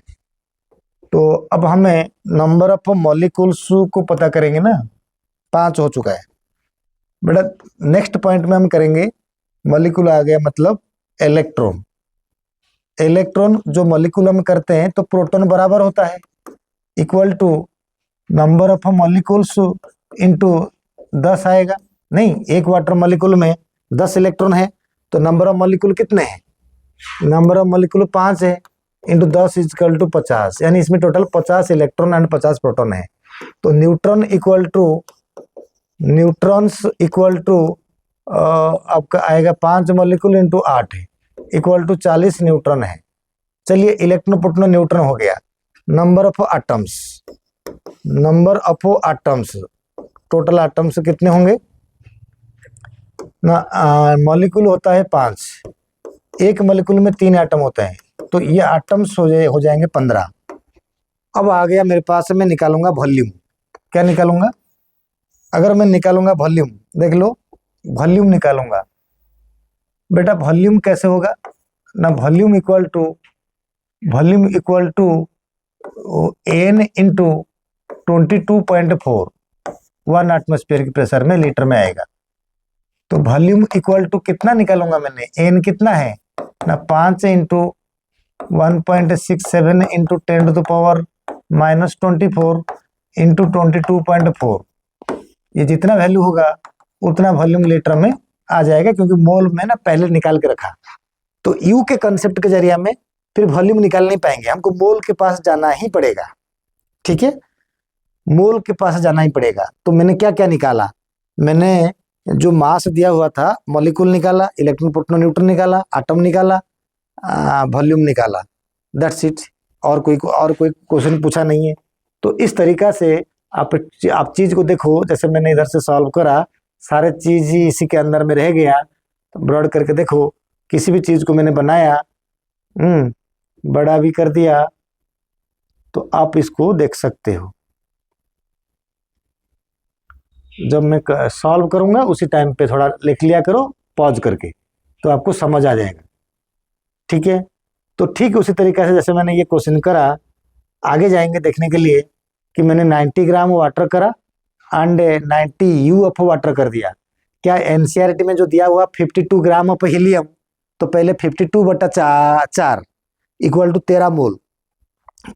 तो अब हमें नंबर ऑफ मॉलिक्यूल्स को पता करेंगे ना, 5 हो चुका है बेटा। नेक्स्ट पॉइंट में हम करेंगे, मॉलिक्यूल आ गया मतलब इलेक्ट्रॉन। इलेक्ट्रॉन जो मॉलिक्यूल हम करते हैं तो प्रोटॉन बराबर होता है, equal to number of molecules into 10 आएगा। नहीं, एक वाटर मॉलिक्यूल में 10 इलेक्ट्रॉन है, तो नंबर ऑफ मॉलिक्यूल कितने हैं, नंबर ऑफ मॉलिक्यूल 5 है, इंटू 10 इज इक्वल टू 50, यानी इसमें टोटल 50 इलेक्ट्रॉन एंड 50 प्रोटॉन है। तो न्यूट्रॉन्स इक्वल टू आपका आएगा 5 मॉलिक्यूल इंटू 8 है, इक्वल टू 40 न्यूट्रॉन है। चलिए, इलेक्ट्रॉन प्रोटॉन न्यूट्रॉन हो गया। Number of atoms, total atoms कितने होंगे ना, मॉलिक्यूल होता है 5, एक मॉलिक्यूल में 3 एटम होते हैं, तो ये एटम्स हो जाएंगे 15। अब आ गया मेरे पास, मैं निकालूंगा वॉल्यूम। क्या निकालूंगा, अगर मैं निकालूंगा वॉल्यूम, देख लो, वॉल्यूम निकालूंगा बेटा। वॉल्यूम कैसे होगा ना, volume equal to n into 22.4, 1 atmosphere की प्रेशर में लीटर में आएगा। तो वॉल्यूम इक्वल टू कितना निकालूंगा मैंने, n कितना है ना, 5 इंटू 1.67 इंटू 10⁻⁻24 इंटू 22.4, ये जितना वैल्यू होगा उतना वॉल्यूम लीटर में आ जाएगा, क्योंकि मोल में ना पहले निकाल के रखा। तो यू के कंसेप्ट के जरिए में फिर वॉल्यूम निकाल नहीं पाएंगे, हमको मोल के पास जाना ही पड़ेगा। ठीक है, मोल के पास जाना ही पड़ेगा। तो मैंने क्या क्या निकाला, मैंने जो मास दिया हुआ था मॉलिक्यूल निकाला, इलेक्ट्रॉन प्रोटॉन न्यूट्रॉन निकाला, एटम निकाला, वॉल्यूम निकाला, दैट्स इट। और कोई क्वेश्चन पूछा नहीं है। तो इस तरीका से आप चीज को देखो, जैसे मैंने इधर से सॉल्व करा, सारे चीज ही इसी के अंदर में रह गया। तो ब्रॉड करके देखो, किसी भी चीज को मैंने बनाया, बड़ा भी कर दिया, तो आप इसको देख सकते हो। जब मैं सॉल्व करूंगा उसी टाइम पे थोड़ा लिख लिया करो पॉज करके, तो आपको समझ आ जाएगा। ठीक है, तो ठीक उसी तरीके से जैसे मैंने ये क्वेश्चन करा, आगे जाएंगे देखने के लिए कि मैंने 90 ग्राम वाटर करा एंड 90 यू ऑफ वाटर कर दिया। क्या एनसीईआरटी में जो दिया हुआ 52 ग्राम ऑफ हीलियम, तो पहले 52/4 इक्वल टू 13 मोल।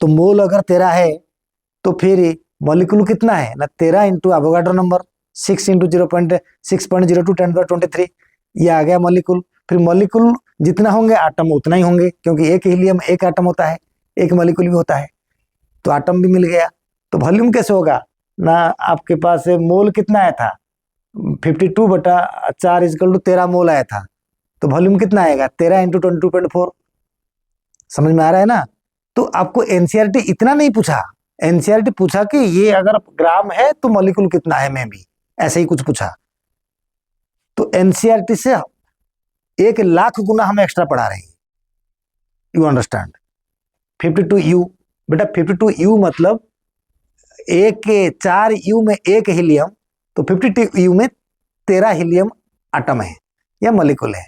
तो मोल अगर 13 है तो फिर मॉलिक्यूल कितना है ना, 13 इंटू एवोगाड्रो नंबर 6 इंटू 0.6.02 10⁻23, ये आ गया मॉलिक्यूल। फिर मॉलिक्यूल जितना होंगे आटम उतना ही होंगे, क्योंकि एक हीलियम एक आटम होता है, एक मॉलिक्यूल भी होता है, तो आटम भी मिल गया। तो वॉल्यूम कैसे होगा ना, आपके पास मोल कितना आया था 52/4 इक्वल टू 13 मोल आया था, तो वॉल्यूम कितना आएगा 13 इंटू 22.4। समझ में आ रहा है ना। तो आपको एनसीईआरटी इतना नहीं पूछा, एनसीईआरटी पूछा कि ये अगर ग्राम है तो मॉलिक्यूल कितना है, में भी ऐसे ही कुछ पूछा। तो एनसीईआरटी से 1,00,000 गुना हम एक्स्ट्रा पढ़ा रहे हैं, यू अंडरस्टैंड। 52U बेटा, 52U मतलब 4 U में 1 हीलियम, तो 52U में 13 हीलियम आटम है या मॉलिक्यूल है,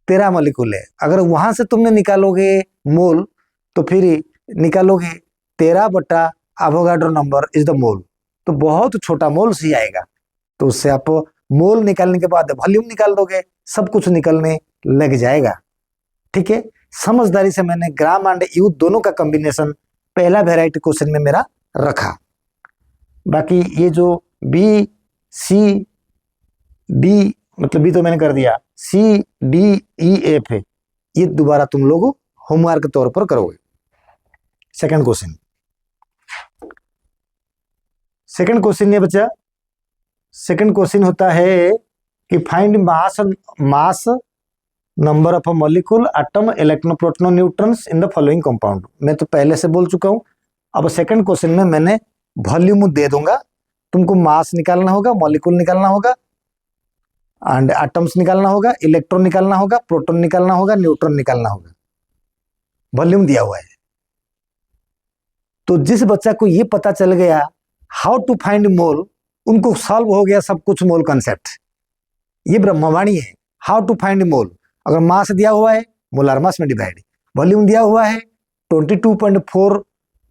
13 मॉलिक्यूल है। अगर वहां से तुमने निकालोगे मोल, तो फिर निकालोगे 13 / Avogadro number is the mole, तो बहुत छोटा मोल ही आएगा। तो उससे आप मोल निकालने के बाद वॉल्यूम निकाल दोगे, सब कुछ निकलने लग जाएगा। ठीक है, समझदारी से मैंने ग्राम एंड यू दोनों का कॉम्बिनेशन पहला वेराइटी क्वेश्चन में मेरा रखा। बाकी ये जो बी सी डी, मतलब बी तो मैंने कर दिया, सी डी ई एफ है, ये दोबारा तुम लोग होमवर्क के तौर पर करोगे। सेकंड क्वेश्चन, सेकंड क्वेश्चन ये बच्चा, सेकंड क्वेश्चन होता है कि find mass number of molecule atom electron proton neutrons in the following compound. मैं तो पहले से बोल चुका हूं, अब सेकंड क्वेश्चन में मैंने वॉल्यूम दे दूंगा, तुमको मास निकालना होगा, मॉलिक्यूल निकालना होगा, एंड एटम्स निकालना होगा, इलेक्ट्रॉन निकालना होगा, प्रोटॉन निकालना होगा, न्यूट्रॉन निकालना होगा। वॉल्यूम दिया हुआ है। तो जिस बच्चा को ये पता चल गया हाउ टू फाइंड मोल, उनको सॉल्व हो गया सब कुछ मोल कंसेप्ट। ये ब्रह्मवाणी है, हाउ टू फाइंड मोल। अगर मास दिया हुआ है मोलार मास में डिवाइड, वॉल्यूम दिया हुआ है 22.4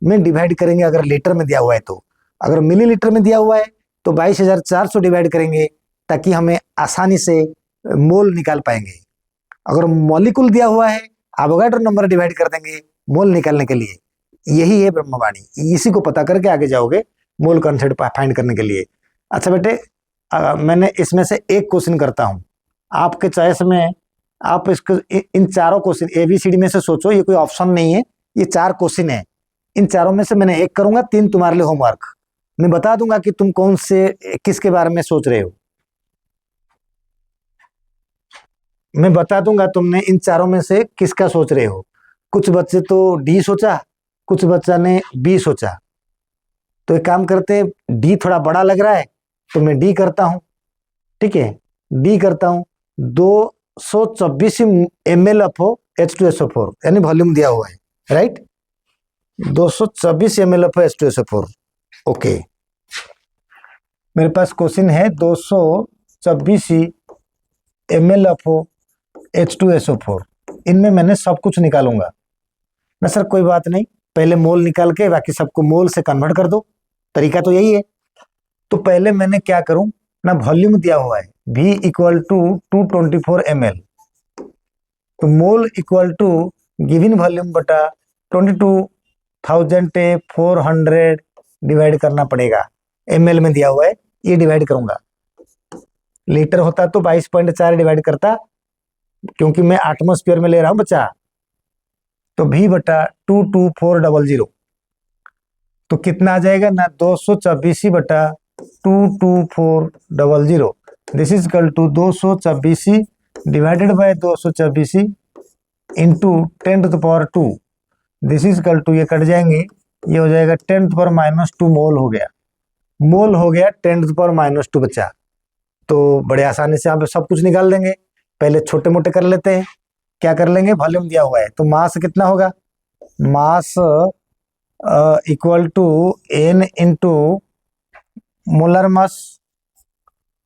में डिवाइड करेंगे, अगर लीटर में दिया हुआ है तो, अगर मिलीलीटर में दिया हुआ है तो 22,400 डिवाइड करेंगे, ताकि हमें आसानी से मोल निकाल पाएंगे। अगर मॉलिक्यूल दिया हुआ है एवोगाड्रो नंबर डिवाइड कर देंगे मोल निकालने के लिए। यही है ब्रह्मवाणी, इसी को पता करके आगे जाओगे मोल कंसेप्ट फाइंड करने के लिए। अच्छा बेटे, मैंने इसमें से एक क्वेश्चन करता हूं आपके चॉइस में, आप इसको इन चारों क्वेश्चन ABCD में से सोचो, ये कोई ऑप्शन नहीं है, ये 4 क्वेश्चन है, इन चारों में से मैंने एक करूंगा, 3 तुम्हारे लिए होमवर्क। मैं बता दूंगा कि तुम कौन से किसके बारे में सोच रहे हो, मैं बता दूंगा तुमने इन चारों में से किसका सोच रहे हो। कुछ बच्चे तो D सोचा, कुछ बच्चा ने B सोचा। तो एक काम करते, D थोड़ा बड़ा लग रहा है तो मैं D करता हूं। ठीक है, D करता हूं। 224 ml ऑफ H2SO4, यानी वॉल्यूम दिया हुआ है, right, 224 ml of H2SO4। Okay, मेरे पास क्वेश्चन है 224 ml ऑफ H2SO4, इनमें मैंने सब कुछ निकालूंगा ना सर। कोई बात नहीं, पहले मोल निकाल के बाकी सबको मोल से कन्वर्ट कर दो, तरीका तो यही है। तो पहले मैंने क्या करूं ना, वॉल्यूम दिया हुआ है V = 224 ml, तो mole equal to given volume बटा 22,400 डिवाइड करना पड़ेगा। ml में दिया हुआ है, ये डिवाइड करूंगा। लीटर होता तो 22.4 डिवाइड करता, क्योंकि मैं एटमॉस्फेयर में ले रहा हूं बच्चा। तो v बटा 22400 तो कितना आ जाएगा ना, 224 बटा 22400। This is equal to 224 divided by 224 into 10⁻²। This is equal to, ये कट जाएंगे, ये हो जाएगा 10⁻² मोल हो गया। मोल हो गया 10⁻² बच्चा। तो बड़े आसानी से आप सब कुछ निकाल देंगे। पहले छोटे मोटे कर लेते हैं। क्या कर लेंगे, वॉल्यूम दिया हुआ है तो मास कितना होगा, mass equal to n into molar mass.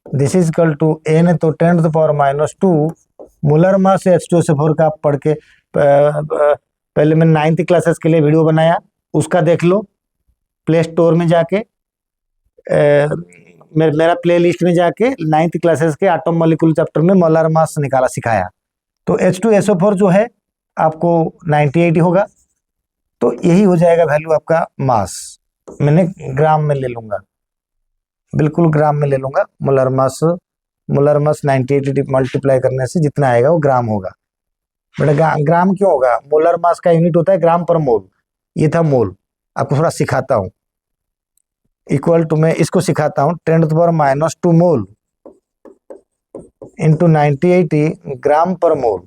This is equal to n तो 10⁻²। मोलर मास H2SO4 का आप पढ़ के पहले मैंने 9th क्लासेस के लिए वीडियो बनाया, उसका देख लो। प्ले स्टोर में जाके मेरा प्ले लिस्ट में जाके 9th क्लासेस के एटम मॉलिक्यूल चैप्टर में मोलर मास निकाला सिखाया। तो H2SO4 जो है आपको 98 होगा। तो यही हो जाएगा वैल्यू आपका मास। मैंने ग्राम में ले लूंगा, बिल्कुल ग्राम में ले लूंगा। मोलर मास 98 मल्टीप्लाई करने से जितना आएगा वो ग्राम होगा। बेटा ग्राम क्यों होगा, मोलर मास का यूनिट होता है ग्राम पर मोल। ये था मोल। आपको थोड़ा सिखाता हूँ, इक्वल टू, मैं इसको सिखाता हूँ 10⁻² मोल इंटू 98 ग्राम पर मोल।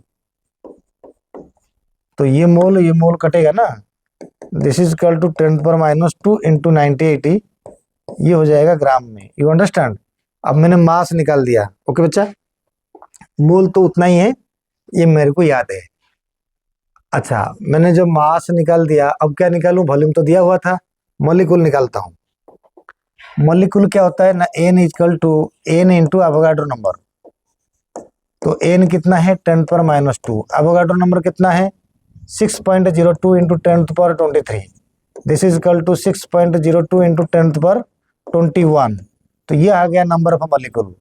तो ये मोल कटेगा ना। This is equal to 10⁻² into 98, ये हो जाएगा ग्राम में। You understand. अब मैंने मास निकाल दिया। ओके बच्चा, मोल तो उतना ही है, ये मेरे को याद है। अच्छा, मैंने जो मास निकाल दिया, अब क्या निकालूं, वॉल्यूम तो दिया हुआ था, मॉलिक्यूल निकालता हूं। मॉलिक्यूल क्या होता है ना, n equal to n into Avogadro number. तो n कितना है 10⁻²। एवोगाड्रो नंबर कितना है 6.02 into 10⁻23। This is equal to 6.02 into 10⁻21। तो ये आ गया नंबर ऑफ मॉलिक्यूल।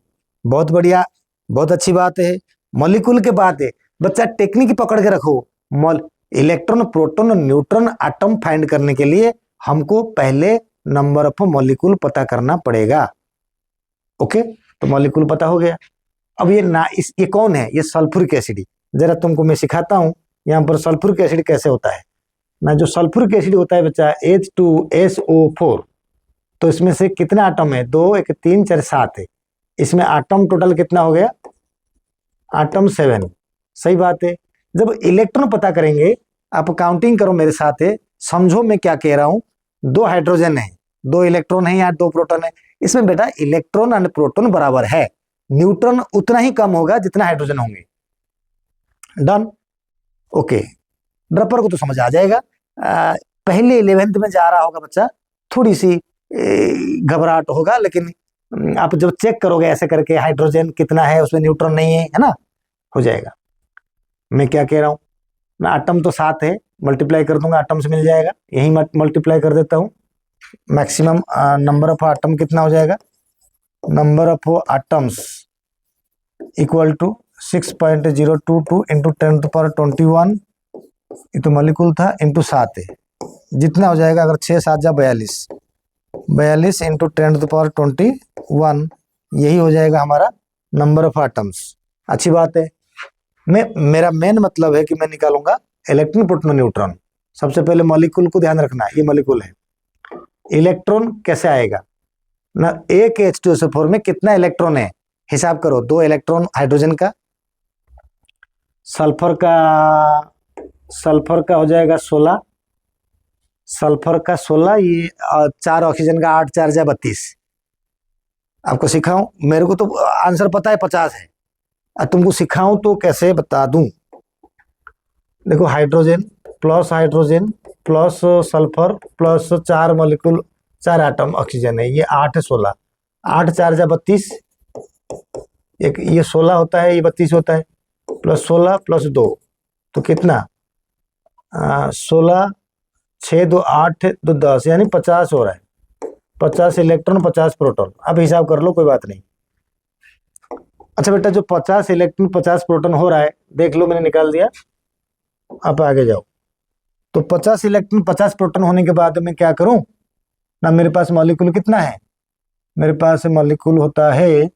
बहुत बढ़िया, बहुत अच्छी बात है। मॉलिक्यूल के बाद है बच्चा टेक्निक पकड़ के रखो। Electron, proton, neutron, atom find करने के लिए हमको पहले नंबर ऑफ मॉलिक्यूल पता करना पड़ेगा। ओके, तो मॉलिक्यूल पता हो गया। अब ये कौन है, ये सल्फ्यूरिक एसिड। जरा तुमको मैं सिखाता हूं यहाँ पर सल्फ्यूरिक एसिड कैसे होता है ना। जो सल्फ्यूरिक एसिड होता है बच्चा H2SO4, तो इसमें से कितना आटम है, 2, 1, 3, 4, 7 है। इसमें आटम टोटल कितना हो गया, आटम 7। सही बात है। जब इलेक्ट्रॉन पता करेंगे, आप काउंटिंग करो मेरे साथ है, समझो मैं क्या कह रहा हूं। 2 हाइड्रोजन है, 2 इलेक्ट्रॉन है या 2 प्रोटॉन है। इसमें बेटा इलेक्ट्रॉन एंड प्रोटॉन बराबर है, न्यूट्रॉन उतना ही कम होगा जितना हाइड्रोजन होंगे। डन। ओके, ड्रॉपर को तो समझ आ जाएगा। पहले 11th में जा रहा होगा बच्चा, थोड़ी सी घबराहट होगा, लेकिन आप जब चेक करोगे ऐसे करके, हाइड्रोजन कितना है उसमें न्यूट्रॉन नहीं है, है ना, हो जाएगा। मैं क्या कह रहा हूं ना, एटम तो 7 है, मल्टीप्लाई कर दूंगा, एटम से मिल जाएगा। यही मल्टीप्लाई कर देता हूं। मैक्सिमम नंबर ऑफ एटम कितना हो जाएगा, number of atoms equal to 6.022 into 10⁻21, ये तो मॉलिक्यूल था, इंटू 7 है, जितना हो जाएगा, अगर 6 7 जा 42 इंटू 10⁻21, यही हो जाएगा हमारा नंबर ऑफ एटम्स। अच्छी बात है। मेरा मेन मतलब है कि मैं निकालूंगा इलेक्ट्रॉन, प्रोटॉन, न्यूट्रॉन। सबसे पहले मॉलिक्यूल को ध्यान रखना, ये मॉलिक्यूल है। इलेक्ट्रॉन कैसे आएगा ना, एक H2SO4 में कितना इलेक्ट्रॉन है, हिसाब करो। 2 इलेक्ट्रॉन हाइड्रोजन का, सल्फर का हो जाएगा 16, सल्फर का 16, ये 4 ऑक्सीजन का 8 4 जा 32। आपको सिखाऊं, मेरे को तो आंसर पता है 50 है, तुमको सिखाऊं तो कैसे बता दूं। देखो, hydrogen plus sulphur plus 4 molecule, 4 atom oxygen है, ये 8 है 16, 8 4 जा 32, एक ये 16 होता है, ये 32 होता है, प्लस 16 प्लस 2 तो कितना 16, 6 2 8 2 10, यानी 50 हो रहा है। 50 इलेक्ट्रॉन 50 प्रोटॉन। अब हिसाब कर लो, कोई बात नहीं। अच्छा बेटा, जो 50 इलेक्ट्रॉन 50 प्रोटॉन हो रहा है, देख लो मैंने निकाल दिया। आप आगे जाओ। तो 50 इलेक्ट्रॉन 50 प्रोटॉन होने के बाद मैं क्या करूं ना, मेरे पास मॉलिक्यूल कितना है, मेरे पास मॉलिक्यूल होता है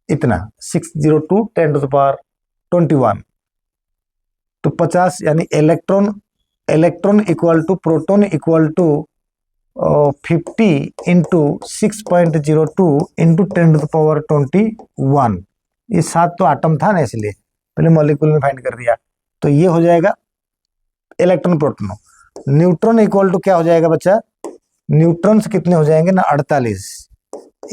इतना 602 10⁻21। तो 50 यानी electron, electron equal to proton equal to 50 into 6.02 into 10⁻21। ये 7 तो आटम था ना, इसलिए पहले मॉलिक्यूल में फाइंड कर दिया। तो ये हो जाएगा electron proton. Neutron equal to क्या हो जाएगा बच्चा, न्यूट्रॉन्स कितने हो जाएंगे ना 48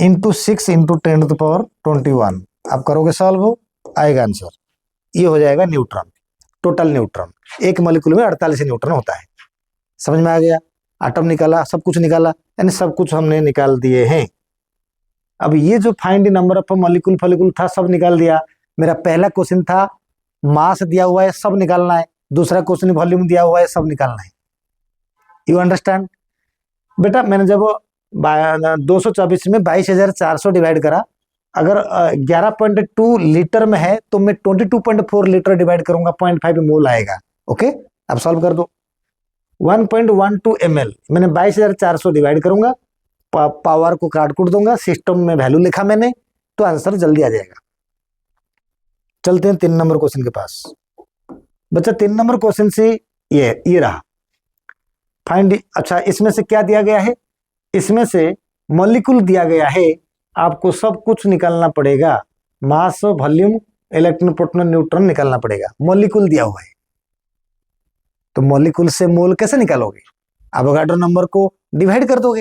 इंटू 6 इंटू 10⁻21। आप करोगे सॉल्व, हो आएगा आंसर, ये हो जाएगा न्यूट्रॉन। टोटल न्यूट्रॉन एक मॉलिक्यूल में 48 न्यूट्रॉन होता है। समझ में आ गया, आटम निकाला, सब कुछ निकाला, यानी सब कुछ हमने निकाल दिए हैं। अब ये जो find number of molecule follicle था सब निकाल दिया। मेरा पहला क्वेश्चन था मास दिया हुआ है सब निकालना है, दूसरा क्वेश्चन वॉल्यूम दिया हुआ है सब निकालना है। यू अंडरस्टैंड बेटा, मैंने जब 224 में 22,400 डिवाइड करा, अगर 11.2 लीटर में है तो मैं 22.4 लीटर डिवाइड करूंगा, 0.5 मोल आएगा। ओके, अब सॉल्व कर दो। 1.12 ml मैंने 22,400 डिवाइड करूंगा, पावर को काट कूट दूंगा, सिस्टम में वैल्यू लिखा मैंने, तो आंसर जल्दी आ जाएगा। चलते हैं 3 नंबर क्वेश्चन के पास। बच्चा 3 नंबर क्वेश्चन से ये रहा फाइंड। अच्छा, इसमें से क्या दिया गया है, इसमें से मॉलिक्यूल दिया गया है, आपको सब कुछ निकालना पड़ेगा, मास, वॉल्यूम, इलेक्ट्रॉन, प्रोटॉन, न्यूट्रॉन निकालना पड़ेगा। मॉलिक्यूल दिया हुआ है तो मॉलिक्यूल से मोल कैसे निकालोगे, एवोगाड्रो नंबर को डिवाइड कर दोगे,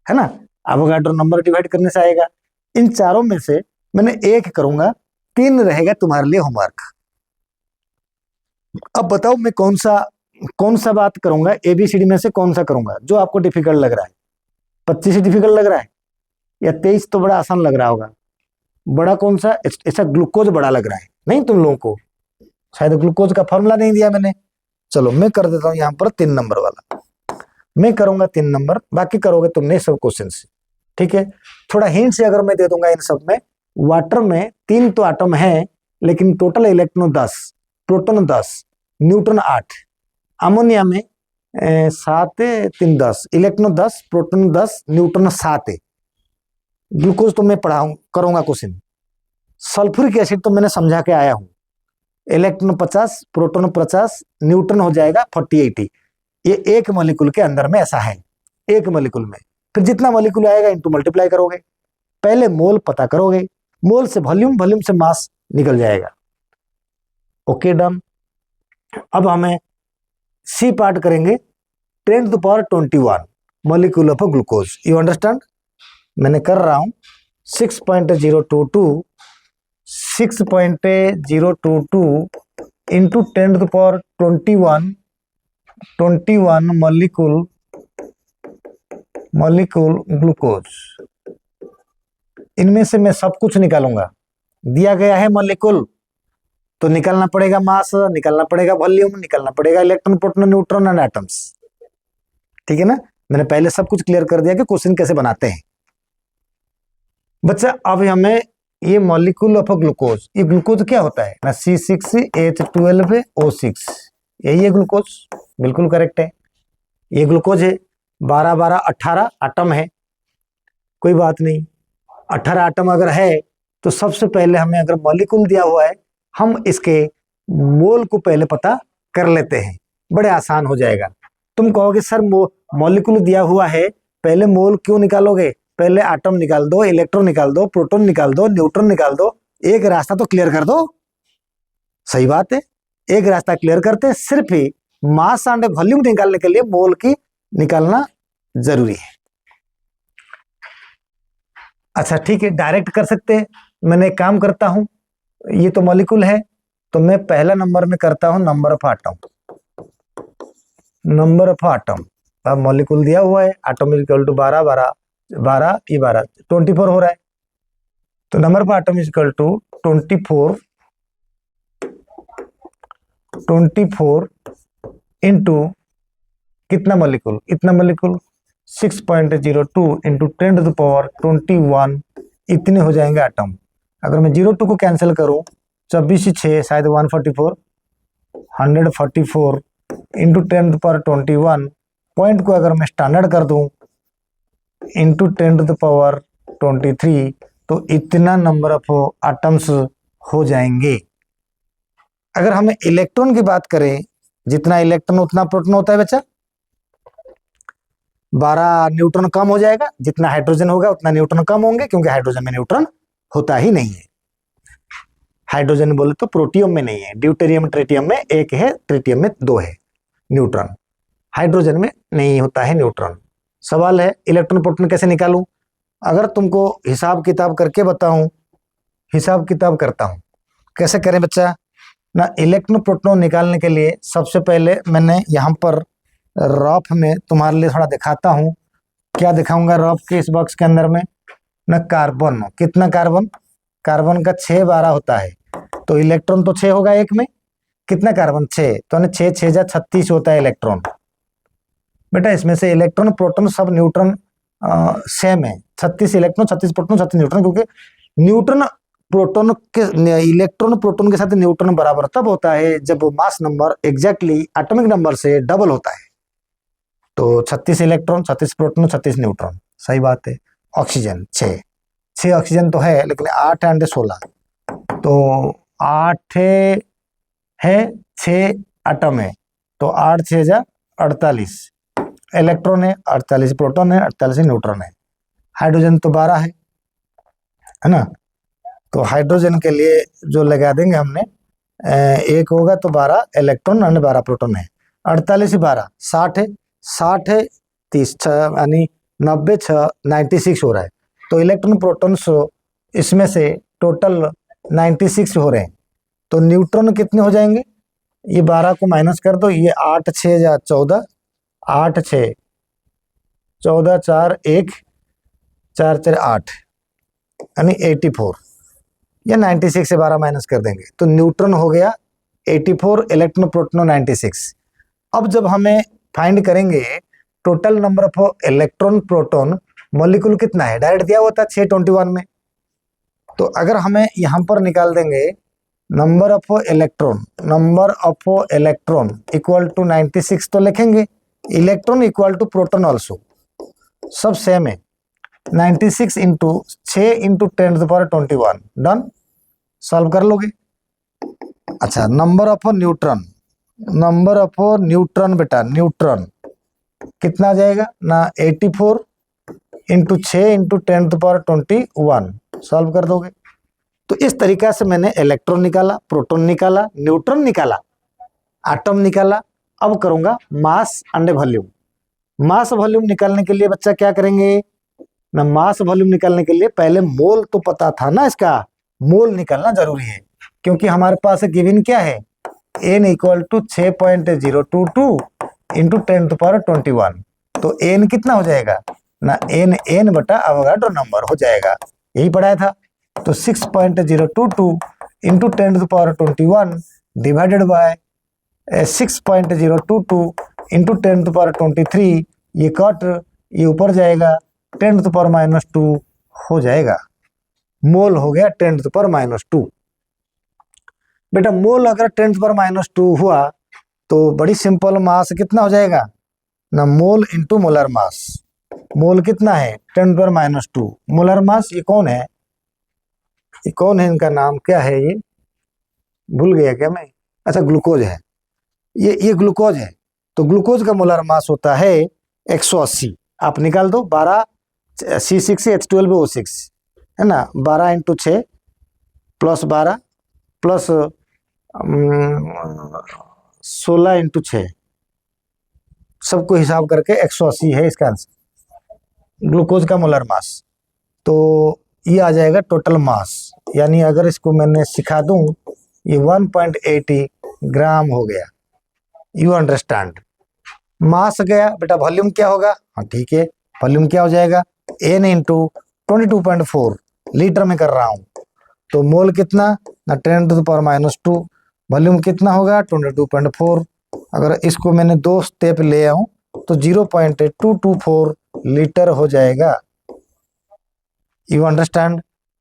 है ना। एवोगाड्रो नंबर डिवाइड करने से आएगा। इन चारों में से मैंने एक करूंगा, 3 रहेगा तुम्हारे लिए होमवर्क। अब बताओ मैं कौन सा बात करूंगा, ABCD में से कौन सा करूंगा जो आपको डिफिकल्ट लग रहा है। 25 डिफिकल्ट लग रहा है या 23 तो बड़ा आसान लग रहा होगा। बड़ा कौन सा, ऐसा ग्लूकोज बड़ा लग रहा है नहीं तुम लोगों को, शायद ग्लूकोज का फॉर्मूला नहीं दिया मैंने। चलो मैं कर देता हूं यहाँ पर 3 नंबर वाला, मैं करूंगा 3 नंबर, बाकी करोगे तुमने सब क्वेश्चन से, ठीक है। थोड़ा हिंट से अगर मैं दे दूंगा इन सब में, वाटर में 3 तो आटम है लेकिन total electron 10, proton 10, neutron 8, ammonia में 7 3 10, इलेक्ट्रॉन 10, प्रोटॉन 10, न्यूट्रॉन 7 है। ग्लूकोज तो मैं पढ़ाऊं करूंगा क्वेश्चन। सल्फ्यूरिक एसिड तो मैंने समझा के आया हूं, इलेक्ट्रॉन 50, प्रोटॉन 50, न्यूट्रॉन हो जाएगा 40 80। ये एक मॉलिक्यूल के अंदर में ऐसा है, एक मॉलिक्यूल में। फिर जितना मॉलिक्यूल आएगा इनटू मल्टीप्लाई करोगे, पहले मोल पता करोगे, मोल से वॉल्यूम, वॉल्यूम से मास निकल जाएगा। Okay done. अब हमें सी पार्ट करेंगे, 10⁻21 molecule of glucose. You understand, मैंने कर रहा हूं 6.022 इंटू 10⁻21 मॉलिक्यूल ग्लूकोज। इनमें से मैं सब कुछ निकालूंगा। दिया गया है मॉलिक्यूल तो निकालना पड़ेगा मास, निकालना पड़ेगा वॉल्यूम, निकालना पड़ेगा electron, proton, neutron and atoms. ठीक है ना, मैंने पहले सब कुछ क्लियर कर दिया कि क्वेश्चन कैसे बनाते हैं। बच्चा अब हमें ये मॉलिक्यूल ऑफ ग्लूकोज, ये ग्लूकोज क्या होता है ना, C6H12O6, यही है ग्लूकोज, बिल्कुल करेक्ट है। ये ग्लूकोज है, 12 12 18 आटम है, कोई बात नहीं। 18 आटम अगर है तो सबसे पहले हमें, अगर मॉलिक्यूल दिया हुआ है, हम इसके मोल को पहले पता कर लेते हैं, बड़े आसान हो जाएगा। तुम कहोगे सर मॉलिक्यूल दिया हुआ है, पहले मोल क्यों निकालोगे, पहले आटम निकाल दो, इलेक्ट्रॉन निकाल दो, प्रोटॉन निकाल दो, न्यूट्रॉन निकाल दो, एक रास्ता तो क्लियर कर दो। सही बात है, एक रास्ता क्लियर करते, सिर्फ ही मास एंड वॉल्यूम निकालने के लिए मोल की निकालना जरूरी है। अच्छा ठीक है, डायरेक्ट कर सकते हैं। मैंने एक काम करता हूं, ये तो मॉलिक्यूल है तो मैं पहला नंबर में करता हूं number of atom, number of atom. अब मॉलिक्यूल दिया हुआ है, आटम इक्वल टू 12 12 12, ये 12 24 हो रहा है, तो number of atom equal to 24 into कितना मॉलिक्यूल, इतना मॉलिक्यूल 6.02 इंटू 10⁻21, इतने हो जाएंगे आटम। अगर मैं 02 को कैंसिल करूं, 24 6 शायद 144, 144 इंटू 10⁻21, पॉइंट को अगर मैं स्टैंडर्ड कर दूं इंटू 10⁻23, तो इतना नंबर ऑफ एटम्स हो जाएंगे। अगर हमें इलेक्ट्रॉन की बात करें, जितना इलेक्ट्रॉन उतना प्रोटॉन होता है बच्चा, 12 न्यूट्रॉन कम हो जाएगा, जितना हाइड्रोजन होगा उतना न्यूट्रॉन कम होंगे, क्योंकि हाइड्रोजन में न्यूट्रॉन होता ही नहीं है। हाइड्रोजन बोले तो प्रोटियम में नहीं है, ड्यूटेरियम ट्रिटियम में एक है, ट्रिटियम में 2 है न्यूट्रॉन, हाइड्रोजन में नहीं होता है न्यूट्रॉन। सवाल है इलेक्ट्रॉन प्रोटॉन कैसे निकालूं? अगर तुमको हिसाब किताब करके बताऊं, हिसाब किताब करता हूं, कैसे करें बच्चा ना। इलेक्ट्रॉन प्रोटॉन निकालने के लिए सबसे पहले मैंने यहाँ पर रफ में तुम्हारे लिए थोड़ा दिखाता हूँ। क्या दिखाऊंगा रफ के इस बॉक्स के अंदर में ना? कार्बन, कितना कार्बन? कार्बन का 6 12 होता है, तो इलेक्ट्रॉन तो 6 होगा एक में, कितना कार्बन? 6, तो 6 6 जा 36 होता है इलेक्ट्रॉन। बेटा इसमें से इलेक्ट्रॉन प्रोटॉन सब न्यूट्रॉन सेम है, 36 इलेक्ट्रॉन 36 प्रोटॉन 36 न्यूट्रॉन, क्योंकि न्यूट्रॉन प्रोटॉन के इलेक्ट्रॉन प्रोटॉन के साथ न्यूट्रॉन बराबर तब होता है जब वो mass number exactly atomic number से डबल होता है। तो 36 इलेक्ट्रॉन 36 प्रोटॉन 36 न्यूट्रॉन, सही बात है। ऑक्सीजन 6 ऑक्सीजन तो है, लेकिन 8 एंड 16, तो 8 है 6 एटम है, तो 8 6 जा 48 इलेक्ट्रॉन है, 48 प्रोटॉन है, 48 न्यूट्रॉन है। हाइड्रोजन तो 12 है ना, तो हाइड्रोजन के लिए जो लगा देंगे हमने, एक होगा तो 12 इलेक्ट्रॉन और 12 प्रोटॉन है, 48 12 60 है, 60 है 30 यानी 90 6 96 हो रहा है। तो इलेक्ट्रॉन प्रोटॉन्स इसमें से टोटल 96 हो रहे हैं, तो न्यूट्रॉन कितने हो जाएंगे? ये 12 को माइनस कर दो, ये 8 6 जा 14, 8 6 14 4 1 4 4 8 यानी 84, या 96 से 12 माइनस कर देंगे तो न्यूट्रॉन हो गया 84, इलेक्ट्रॉन प्रोटॉन 96। अब जब हमें फाइंड करेंगे total number of electron proton molecule कितना है, डायरेक्ट दिया हुआ था 621 में, तो अगर हमें यहाँ पर निकाल देंगे number of electron equal to 96, तो लिखेंगे electron equal to proton also, सब सेम है। 96 इंटू 6 इंटू 10⁻21, डन, सॉल्व कर लोगे। अच्छा, नंबर ऑफ न्यूट्रॉन बेटा, न्यूट्रॉन कितना आ जाएगा ना? 84 इंटू 6 इंटू 10⁻21, सॉल्व कर दोगे। तो इस तरीका से मैंने इलेक्ट्रॉन निकाला, प्रोटॉन निकाला, न्यूट्रॉन निकाला, एटम निकाला। अब करूंगा mass and volume. Mass volume निकालने के लिए बच्चा क्या करेंगे ना? मास वॉल्यूम निकालने के लिए पहले मोल तो पता था ना, इसका मोल निकालना जरूरी है, क्योंकि हमारे पास गिवन क्या है, n इक्वल टू 6.022 इंटू 10⁻21, तो n कितना हो जाएगा ना? n बटा अवोगाड्रो नंबर हो जाएगा, यही पढ़ाया था। तो 6.022 इंटू 10⁻21 डिवाइडेड बाय 6.022 इंटू 10⁻23, ये कट ये ऊपर जाएगा 10⁻⁻2 हो जाएगा। मोल हो गया 10⁻⁻2। बेटा मोल अगर 10⁻⁻2 हुआ तो बड़ी सिंपल, मास कितना हो जाएगा ना? मोल इंटू मोलर मास। मोल कितना है? 10⁻⁻2। मोलर मास ये कौन है? ये कौन है? इनका नाम क्या है? ये भूल गया क्या मैं? अच्छा, ग्लूकोज है, ये ग्लूकोज है। तो ग्लूकोज का मोलर मास होता है 180। आप निकाल दो, 12 C6H12O6 है ना, 12 इंटू 6 प्लस 12 प्लस 16 इंटू 6, सबको हिसाब करके 180 है इसका आंसर, ग्लूकोज का मोलर मास। तो ये आ जाएगा टोटल मास, यानी अगर इसको मैंने सिखा दूं, ये 1.80 ग्राम हो गया। You understand? मास गया बेटा, वॉल्यूम क्या होगा? हाँ ठीक है, वॉल्यूम क्या हो जाएगा? n इंटू 22.4, लीटर में कर रहा हूँ, तो मोल कितना ना? 10⁻⁻2। वॉल्यूम कितना होगा? 22.4। अगर इसको मैंने 2 स्टेप ले आऊं तो 0.224 लीटर हो जाएगा। You understand?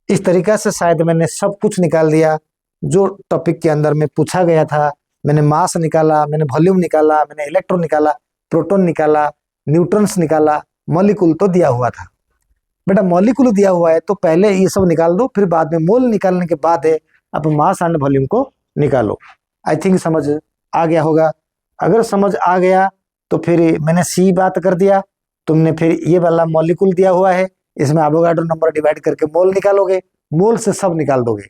इस तरीका से शायद मैंने सब कुछ निकाल दिया जो टॉपिक के अंदर में पूछा गया था। मैंने मास निकाला, मैंने वॉल्यूम निकाला, मैंने इलेक्ट्रॉन निकाला, प्रोटॉन निकाला, न्यूट्रॉन्स निकाला, मॉलिक्यूल तो दिया हुआ था। बेटा मॉलिक्यूल दिया हुआ है तो पहले ये सब निकाल दो, फिर बाद में मोल निकालने के बाद है अब मास एंड वॉल्यूम को निकालो। आई थिंक समझ आ गया होगा। अगर समझ आ गया तो फिर मैंने सी बात कर दिया, तुमने फिर ये वाला मॉलिक्यूल दिया हुआ है, इसमें एवोगाड्रो नंबर डिवाइड करके मोल निकालोगे, मोल से सब निकाल दोगे,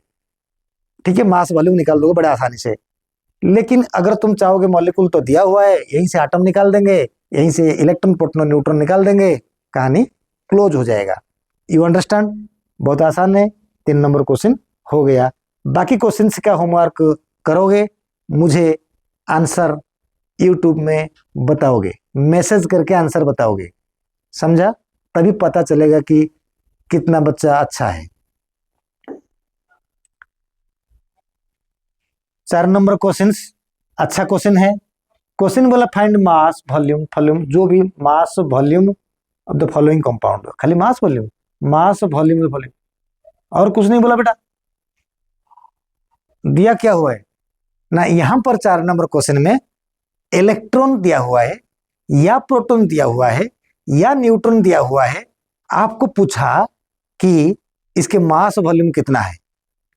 ठीक है, मास वॉल्यूम निकाल दोगे बड़े आसानी से। लेकिन अगर तुम चाहोगे मॉलिक्यूल तो दिया हुआ है, यहीं से आटम निकाल देंगे, यहीं से इलेक्ट्रॉन प्रोटॉन न्यूट्रॉन निकाल देंगे, कहानी क्लोज हो जाएगा। You understand? बहुत आसान है। 3 नंबर क्वेश्चन हो गया। बाकी क्वेश्चन का होमवर्क करोगे, मुझे आंसर यूट्यूब में बताओगे, मैसेज करके आंसर बताओगे, समझा? तभी पता चलेगा कि कितना बच्चा अच्छा है। 4 नंबर क्वेश्चन अच्छा क्वेश्चन है। क्वेश्चन बोला फाइंड मास वॉल्यूम, वॉल्यूम जो भी mass volume of the following compound, खाली mass volume, mass volume volume, और कुछ नहीं बोला बेटा। दिया क्या हुआ है ना, यहां पर 4 नंबर क्वेश्चन में इलेक्ट्रॉन दिया हुआ है या प्रोटॉन दिया हुआ है या न्यूट्रॉन दिया हुआ है, आपको पूछा कि इसके मास वॉल्यूम कितना है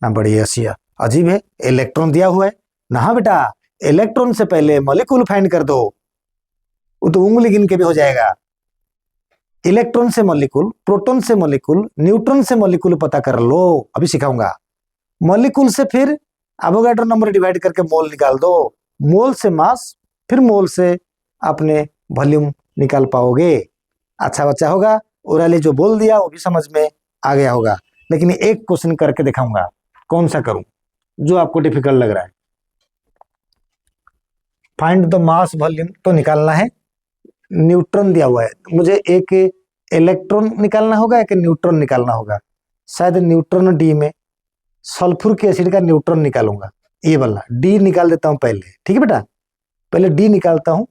ना। बड़ी असिया अजीब है, इलेक्ट्रॉन दिया हुआ है ना। हाँ बेटा, इलेक्ट्रॉन से पहले मॉलिक्यूल फाइंड कर दो, वो तो उंगली गिन के भी हो जाएगा। इलेक्ट्रॉन से मॉलिक्यूल, प्रोटॉन से मॉलिक्यूल, न्यूट्रॉन से मॉलिक्यूल पता कर लो, अभी सिखाऊंगा। मॉलिक्यूल से फिर एवोगाड्रो नंबर डिवाइड करके मोल निकाल दो, मोल से मास, फिर मोल से अपने वॉल्यूम निकाल पाओगे। अच्छा बच्चा होगा। ओरली जो बोल दिया वो भी समझ में आ गया होगा। लेकिन एक क्वेश्चन करके दिखाऊंगा, कौन सा करूं जो आपको डिफिकल्ट लग रहा है। फाइंड द मास वॉल्यूम तो निकालना है। न्यूट्रॉन दिया हुआ है, मुझे एक इलेक्ट्रॉन निकालना होगा, एक न्यूट्रॉन निकालना होगा। शायद न्यूट्रॉन डी में सल्फ्यूरिक एसिड का न्यूट्रॉन निकालूंगा, ये वाला डी निकाल देता हूं पहले, ठीक है बेटा। पहले डी निकालता हूं,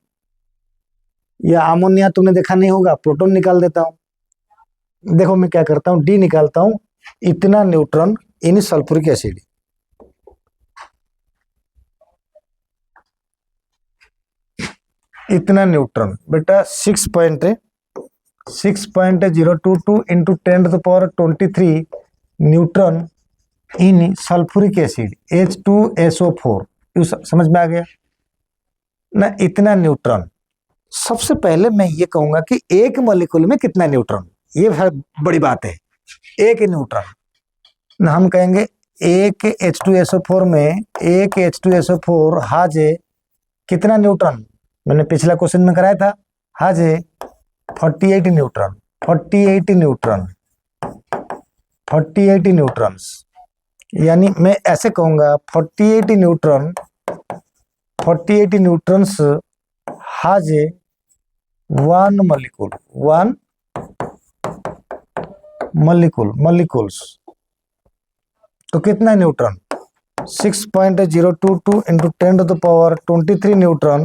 या अमोनिया तुमने देखा नहीं होगा, प्रोटॉन निकाल देता हूं। देखो मैं क्या करता हूं, डी निकालता हूं, इतना न्यूट्रॉन इन सल्फ्यूरिक एसिड, इतना न्यूट्रॉन बेटा 6.022 इंटू 10⁻23 न्यूट्रॉन इन सल्फ्यूरिक एसिड H2SO4। समझ में आ गया ना, इतना न्यूट्रॉन। सबसे पहले मैं ये कहूंगा कि एक मॉलिक्यूल में कितना न्यूट्रॉन, ये बड़ी बात है। एक न्यूट्रॉन ना, हम कहेंगे एक H2SO4 में एक H2SO4 हाजे कितना न्यूट्रॉन, मैंने पिछला क्वेश्चन में कराया था, हाजे 48 न्यूट्रॉन, 48 न्यूट्रॉन, 48 न्यूट्रॉन्स। यानी मैं ऐसे कहूंगा 48 न्यूट्रॉन, 48 न्यूट्रॉन्स हाजे one molecule, one molecule, molecules. तो कितना न्यूट्रॉन, 6.022 इंटू 10⁻23 न्यूट्रॉन,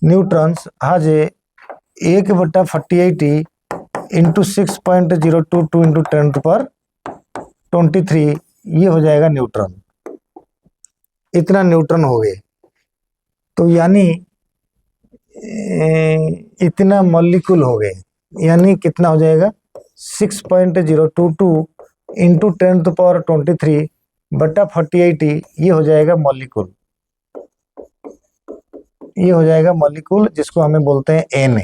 न्यूट्रॉन्स हाजे 1/48 इंटू 6.022 इंटू 10⁻23, ये हो जाएगा न्यूट्रॉन। इतना न्यूट्रॉन हो गए, तो यानी इतना मॉलिक्यूल हो गए, यानी कितना हो जाएगा 6.022 इंटू 10⁻23/48, ये हो जाएगा मॉलिक्यूल, ये हो जाएगा मॉलिक्यूल, जिसको हमें बोलते हैं एन।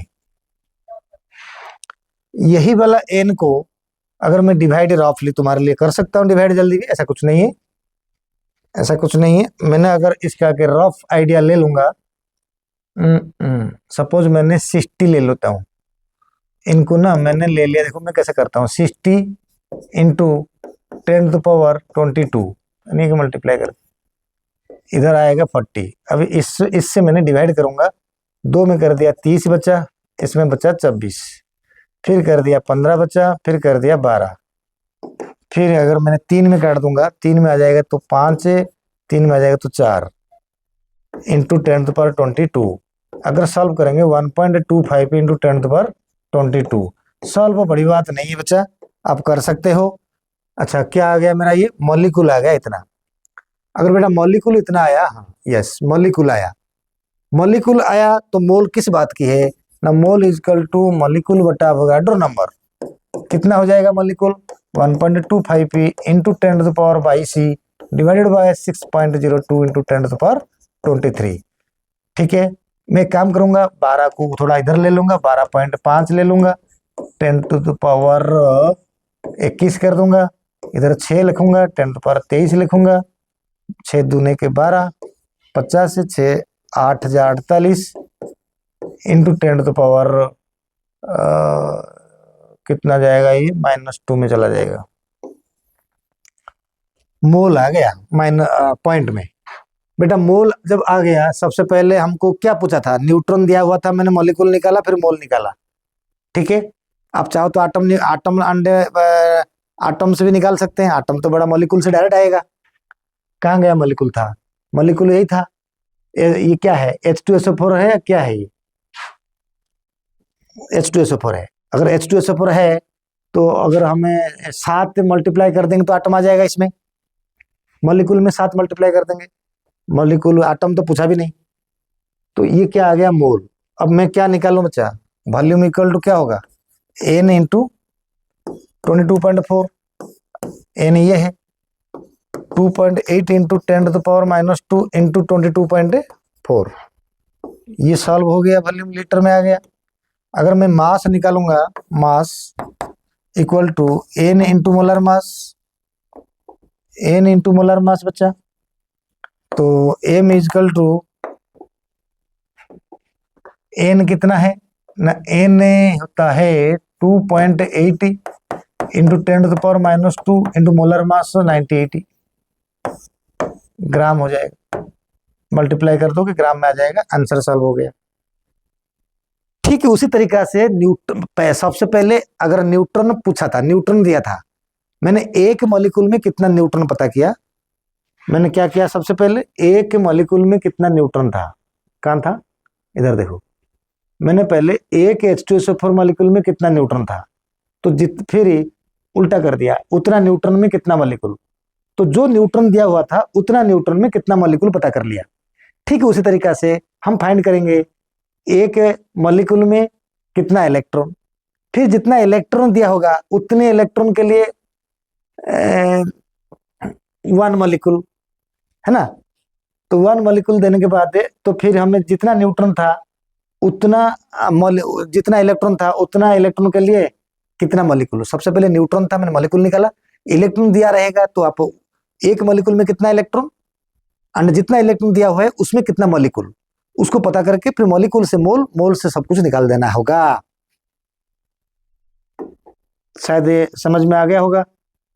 यही वाला एन को अगर मैं डिवाइड रफली तुम्हारे लिए कर सकता हूं डिवाइड जल्दी भी, ऐसा कुछ नहीं है, ऐसा कुछ नहीं है। मैंने अगर इसका के रफ आइडिया ले लूंगा, सपोज मैंने 60 ले लेता हूं, इनको ना मैंने ले लिया, देखो मैं कैसे करता हूं, 60 इंटू 10⁻22 यानी कि मल्टीप्लाई कर, इधर आएगा 40। अभी इससे मैंने डिवाइड करूंगा, 2 में कर दिया 30 बचा, इसमें बचा 26, फिर कर दिया 15 बचा, फिर कर दिया 12, फिर अगर मैंने 3 में काट दूंगा, 3 में आ जाएगा तो 5, 3 में आ जाएगा तो 4 इंटू 10⁻22। अगर सॉल्व करेंगे 1.25 इंटू 10⁻22। सॉल्व बड़ी बात नहीं है बच्चा, आप कर सकते हो। अच्छा क्या आ गया मेरा, ये मॉलिक्यूल आ गया इतना। अगर बेटा मॉलिक्यूल इतना आया, हाँ यस मॉलिक्यूल आया, मॉलिक्यूल आया तो मोल किस बात की है ना, मोल इजकल टू मॉलिक्यूल बटा अवोगाड्रो नंबर। कितना हो जाएगा molecule 1.25 p into 10⁻22c divided by 6.02 into 10⁻23। ठीक है, मैं एक काम करूंगा, 12 को थोड़ा इधर ले लूंगा, 12.5 ले लूंगा, 10⁻21 कर दूंगा, इधर 6 लिखूंगा, 10⁻23 लिखूंगा, 6 दूने के 12, 50 से 6 8,048 इंटू 10⁻, कितना जाएगा ये -2 में चला जाएगा, मोल आ गया पॉइंट में। बेटा मोल जब आ गया, सबसे पहले हमको क्या पूछा था, न्यूट्रॉन दिया हुआ था, मैंने मॉलिक्यूल निकाला फिर मोल निकाला। ठीक है, आप चाहो तो आटम से भी निकाल सकते हैं, आटम तो बड़ा मॉलिक्यूल से डायरेक्ट आएगा। कहाँ गया मॉलिक्यूल था, मॉलिक्यूल यही था, ये क्या है H2SO4 है, क्या है ये H2SO4 है। अगर H2SO4 है तो अगर हमें 7 मल्टीप्लाई कर देंगे तो आटम आ जाएगा इसमें, मॉलिक्यूल में 7 मल्टीप्लाई कर देंगे, मॉलिक्यूल आटम तो पूछा भी नहीं, तो ये क्या आ गया मोल। अब मैं क्या निकालूं बच्चा, वॉल्यूम इक्वल टू क्या होगा n इंटू 22.4, n ये है 2.8 इंटू 10⁻⁻2 इंटू 22.4, ये सॉल्व हो गया, वॉल्यूम लीटर में आ गया। अगर मैं मास निकालूंगा, mass equal to n into molar mass, n into molar mass बच्चा, तो m इजकल टू n कितना है ना, n होता है 2.8 इंटू 10⁻⁻2 इंटू मोलर मास 98 ग्राम हो जाएगा, मल्टीप्लाई कर दो कि ग्राम में आ जाएगा, आंसर सॉल्व हो गया। ठीक है, उसी तरीका से न्यूट्रन, सबसे पहले अगर न्यूट्रन पूछा था, न्यूट्रन दिया था, मैंने एक मॉलिक्यूल में कितना न्यूट्रन पता किया, मैंने क्या किया, सबसे पहले एक मॉलिक्यूल में कितना न्यूट्रन था, कहाँ था, इधर देखो, मैंने पहले एक H2SO4 मॉलिक्यूल में कितना न्यूट्रन था, तो फिर उल्टा कर दिया, उतना न्यूट्रन में कितना मॉलिक्यूल, तो जो न्यूट्रन दिया हुआ था उतना न्यूट्रन में कितना मॉलिक्यूल पता कर लिया। ठीक है, उसी तरीका से हम फाइंड करेंगे एक मॉलिक्यूल में कितना इलेक्ट्रॉन, फिर जितना इलेक्ट्रॉन दिया होगा उतने इलेक्ट्रॉन के लिए 1 मॉलिक्यूल है ना, तो 1 मॉलिक्यूल देने के बाद तो फिर हमें जितना न्यूट्रन था उतना जितना इलेक्ट्रॉन था उतना इलेक्ट्रॉन के लिए कितना मॉलिक्यूल, सबसे पहले न्यूट्रन था, मैंने मॉलिक्यूल निकाला, इलेक्ट्रॉन दिया रहेगा तो आप एक मॉलिक्यूल में कितना इलेक्ट्रॉन और जितना इलेक्ट्रॉन दिया हुआ है उसमें कितना मॉलिक्यूल, उसको पता करके फिर मॉलिक्यूल से मोल, मोल से सब कुछ निकाल देना होगा। शायद ये समझ में आ गया होगा।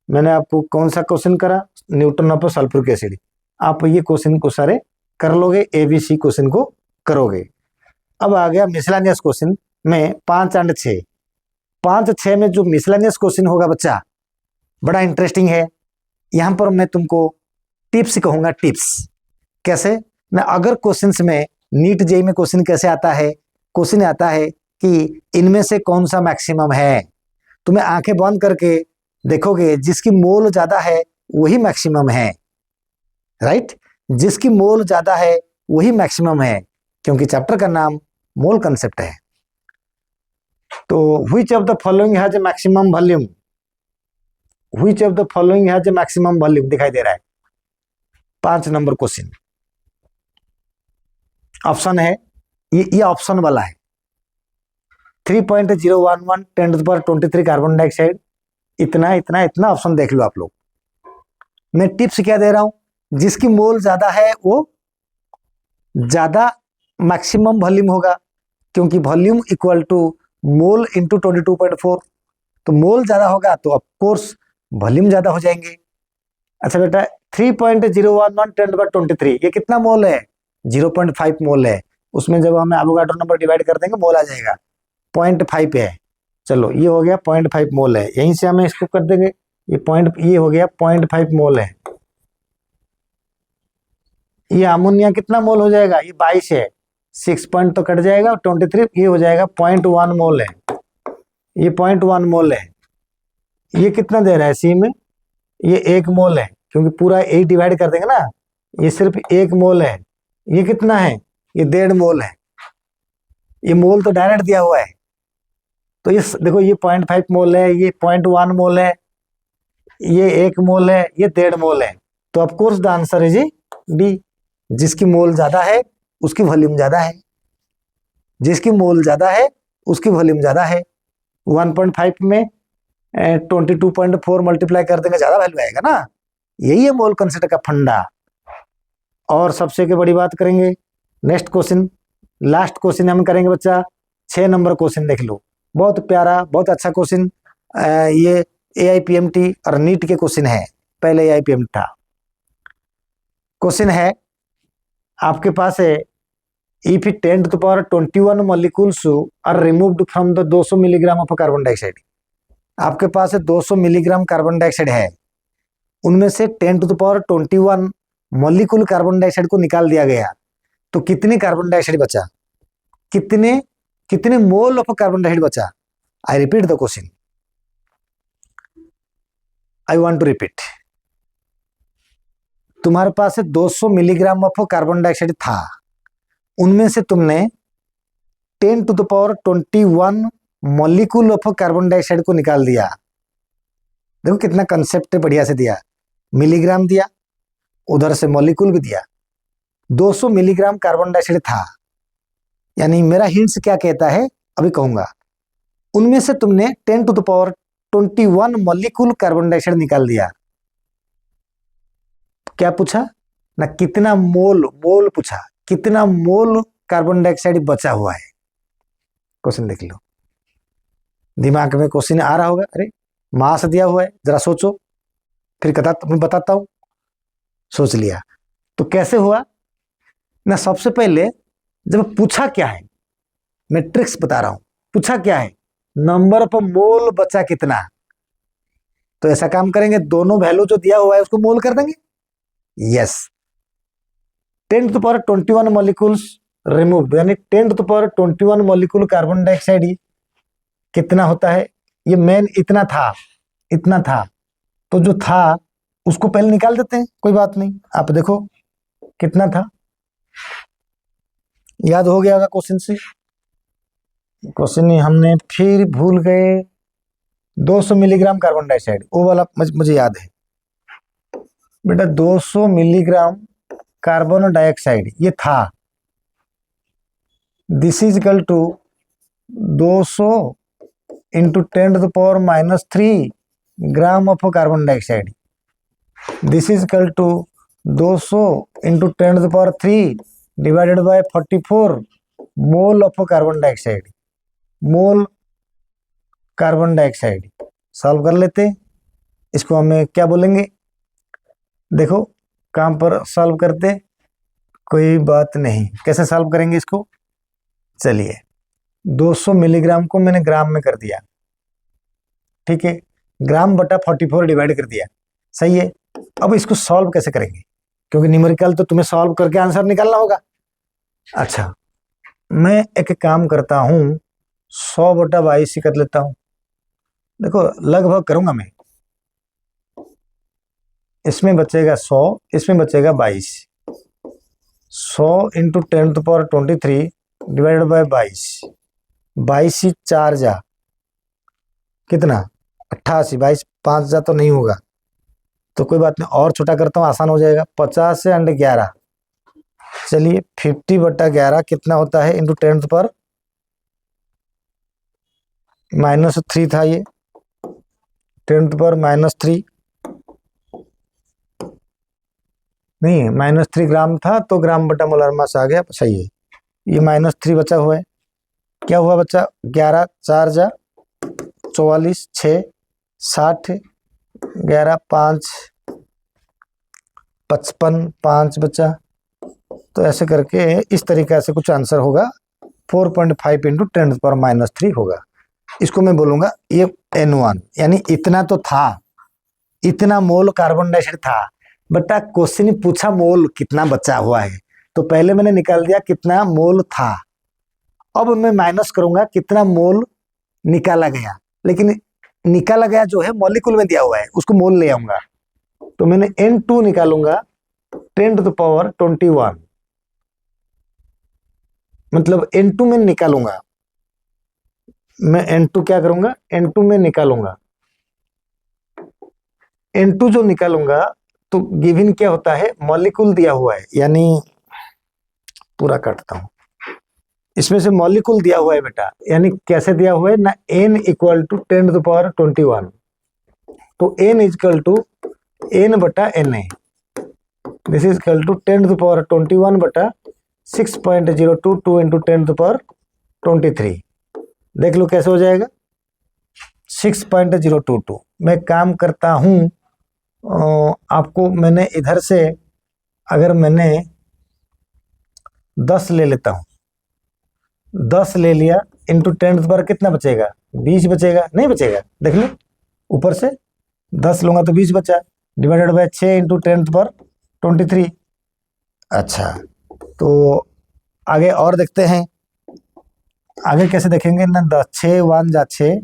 मैंने आपको कौन सा क्वेश्चन करा, न्यूटन ऑफ सल्फ्यूरिक एसिड, आप ये क्वेश्चन को सारे कर लोगे, ABC क्वेश्चन को करोगे। अब आ गया मिसलेनियस क्वेश्चन में 5 और 6, 5 6 में जो मिसलेनियस क्वेश्चन होगा बच्चा बड़ा इंटरेस्टिंग है। यहाँ पर मैं तुमको टिप्स कहूंगा, टिप्स कैसे ना, अगर क्वेश्चंस में नीट जेई में क्वेश्चन कैसे आता है, क्वेश्चन आता है कि इनमें से कौन सा मैक्सिमम है, तुम्हें आंखें बंद करके देखोगे जिसकी मोल ज्यादा है वही मैक्सिमम है, राइट, जिसकी मोल ज्यादा है वही मैक्सिमम है, क्योंकि चैप्टर का नाम मोल कंसेप्ट है। तो which of the following has a maximum volume, which of the following has a maximum volume दिखाई दे रहा है, 5 नंबर क्वेश्चन, ऑप्शन है ये ऑप्शन वाला है 3.011 10⁻23 कार्बन डाइऑक्साइड, इतना इतना इतना ऑप्शन देख लो आप लोग। मैं टिप्स क्या दे रहा हूं, जिसकी मोल ज्यादा है वो ज्यादा मैक्सिमम वॉल्यूम होगा, क्योंकि volume equal to mole into 22.4, तो मोल ज्यादा होगा तो ऑफकोर्स वॉल्यूम ज्यादा हो जाएंगे। अच्छा बेटा 3.011 10⁻23 ये कितना मोल है, 0.5 मोल है, उसमें जब हमें एवोगाड्रो नंबर डिवाइड कर देंगे मोल आ जाएगा, 0.5 है, चलो ये हो गया 0.5 मोल है, यहीं से हमें इसको कर देंगे, ये हो गया 0.5 मोल है। ये अमोनिया कितना मोल हो जाएगा, ये 22 है, 6 पॉइंट तो कट जाएगा 23, ये हो जाएगा 0.1 मोल है, ये 0.1 मोल है। ये कितना दे रहा है सी में, ये 1 मोल है, क्योंकि पूरा 8 डिवाइड कर देंगे ना ये सिर्फ 1 मोल है। ये कितना है? ये 1.5 मोल है। ये मोल तो डायरेक्ट दिया हुआ है, तो ये देखो ये 0.5 मोल है, ये 0.1 मोल है, ये 1 मोल है, ये 1.5 मोल है। तो of course the answer is D. जिसकी मोल ज्यादा है उसकी वॉल्यूम ज्यादा है, जिसकी मोल ज्यादा है उसकी वॉल्यूम ज्यादा है। 1.5 में 22.4 मल्टीप्लाई कर देंगे, ज्यादा वैल्यू आएगा ना। यही है मोल कंसेप्ट का फंडा। और सबसे की बड़ी बात करेंगे नेक्स्ट क्वेश्चन, लास्ट क्वेश्चन हम करेंगे बच्चा। 6 नंबर क्वेश्चन देख लो, बहुत प्यारा, बहुत अच्छा क्वेश्चन। ये AIPMT और नीट के क्वेश्चन है, पहले AIPMT था। क्वेश्चन है आपके पास है, if 10⁻21 molecules are removed from the 200 milligram of carbon dioxide. आपके पास है 200 मिलीग्राम कार्बन डाइऑक्साइड है, उनमें से 10⁻21 मॉलिक्यूल कार्बन डाइऑक्साइड को निकाल दिया गया, तो कितने कार्बन डाइऑक्साइड बचा? कितने कितने मोल ऑफ कार्बन डाइऑक्साइड बचा? I repeat the question, I want to repeat. तुम्हारे पास है 200 मिलीग्राम ऑफ कार्बन डाइऑक्साइड था, उनमें से तुमने 10⁻21 मॉलिक्यूल ऑफ कार्बन डाइऑक्साइड को निकाल दिया। देखो कितना कंसेप्ट बढ़िया से दिया, मिलीग्राम दिया, उधर से मॉलिक्यूल भी दिया। 200 मिलीग्राम कार्बन डाइऑक्साइड था, यानी मेरा हिंट्स क्या कहता है अभी कहूंगा। उनमें से तुमने 10⁻21 मॉलिक्यूल कार्बन डाइऑक्साइड निकाल दिया। क्या पूछा ना, कितना मोल, मोल पूछा, कितना मोल कार्बन डाइऑक्साइड बचा हुआ है। क्वेश्चन देख लो, दिमाग में क्वेश्चन आ रहा होगा। अरे मास दिया हुआ है, जरा सोचो, फिर बताता हूं। सोच लिया तो कैसे हुआ ना। सबसे पहले जब पूछा क्या है, मैं ट्रिक्स बता रहा हूं। पूछा क्या है, नंबर ऑफ मोल बचा कितना। तो ऐसा काम करेंगे, दोनों वैल्यू जो दिया हुआ है उसको मोल कर देंगे। यस, 10⁻21 मॉलिक्यूल्स रिमूव्ड, यानी 10⁻21 मॉलिक्यूल कार्बन डाइऑक्साइड कितना होता है। ये मेन इतना था, इतना था, तो जो था उसको पहले निकाल देते हैं, कोई बात नहीं। आप देखो कितना था, याद हो गया होगा क्वेश्चन से। क्वेश्चन हमने फिर भूल गए। 200 मिलीग्राम कार्बन डाइऑक्साइड, वो वाला मुझे याद है बेटा। 200 मिलीग्राम कार्बन डाइऑक्साइड ये था, this is equal to 200 into 10⁻³ gram of carbon dioxide. This is equal to 200 into 10⁻³ divided by 44 mole of carbon dioxide. Mole carbon dioxide solve कर लेते, इसको हमें क्या बोलेंगे। देखो काम पर सॉल्व करते, कोई बात नहीं। कैसे सॉल्व करेंगे इसको, चलिए 200 मिलीग्राम को मैंने ग्राम में कर दिया, ठीक है, ग्राम बटा 44 डिवाइड कर दिया, सही है। अब इसको सॉल्व कैसे करेंगे, क्योंकि न्यूमेरिकल तो तुम्हें सॉल्व करके आंसर निकालना होगा। अच्छा, मैं एक काम करता हूं, 100/22 कर लेता हूं। देखो लगभग करूंगा मैं, इसमें बचेगा 100, इसमें बचेगा 22। 100 इंटू 10⁻23 डिवाइडेड बाय 22, 22 4 जा कितना 88, 22 5 जा तो नहीं होगा, तो कोई बात नहीं, और छोटा करता हूँ, आसान हो जाएगा। 50 से अंडे 11, चलिए 50/11 कितना होता है, इंटू 10⁻³ था ये, 10⁻³ नहीं, -3 ग्राम था, तो ग्राम बटा मोलर मास आ गया, सही है। ये -3 बचा हुआ है, क्या हुआ बच्चा, 11 4 जा 44, 6 60, 11 5 55, 5 बचा। तो ऐसे करके इस तरीके से कुछ आंसर होगा, 4.5 इंटू 10⁻³ होगा। इसको मैं बोलूंगा ये N1, यानी इतना तो था, इतना मोल कार्बन डाइऑक्साइड था। बेटा क्वेश्चन पूछा मोल कितना बचा हुआ है, तो पहले मैंने निकाल दिया कितना मोल था। अब मैं माइनस करूंगा कितना मोल निकाला गया, लेकिन निकाला गया जो है मॉलिक्यूल में दिया हुआ है, उसको मोल ले आऊंगा। तो मैंने N2 निकालूंगा, 10⁻21, मतलब N2 में निकालूंगा मैं, N2 क्या करूंगा, N2 में निकालूंगा, N2 जो निकालूंगा तो गिवन क्या होता है, मॉलिक्यूल दिया हुआ है, यानी पूरा काटता हूं, इसमें से मॉलिक्यूल दिया हुआ है बेटा, यानी कैसे दिया हुआ है ना, n इक्वल टू 10⁻21, तो n इक्वल टू n बटा n है, दिस इज इक्वल टू 10⁻21 बटा 6.022 इंटू 10⁻23, देख लो कैसे हो जाएगा 6.022। मैं काम करता हूं, आपको मैंने इधर से अगर मैंने 10 ले लेता हूं, 10 ले लिया इंटू 10 पर कितना बचेगा, 20 बचेगा, नहीं बचेगा, देख लो ऊपर से 10 लूंगा तो 20 बचा, डिवाइडेड बाय 6 इंटू 10⁻23। अच्छा, तो आगे और देखते हैं, आगे कैसे देखेंगे ना, 10 6 1 जा 6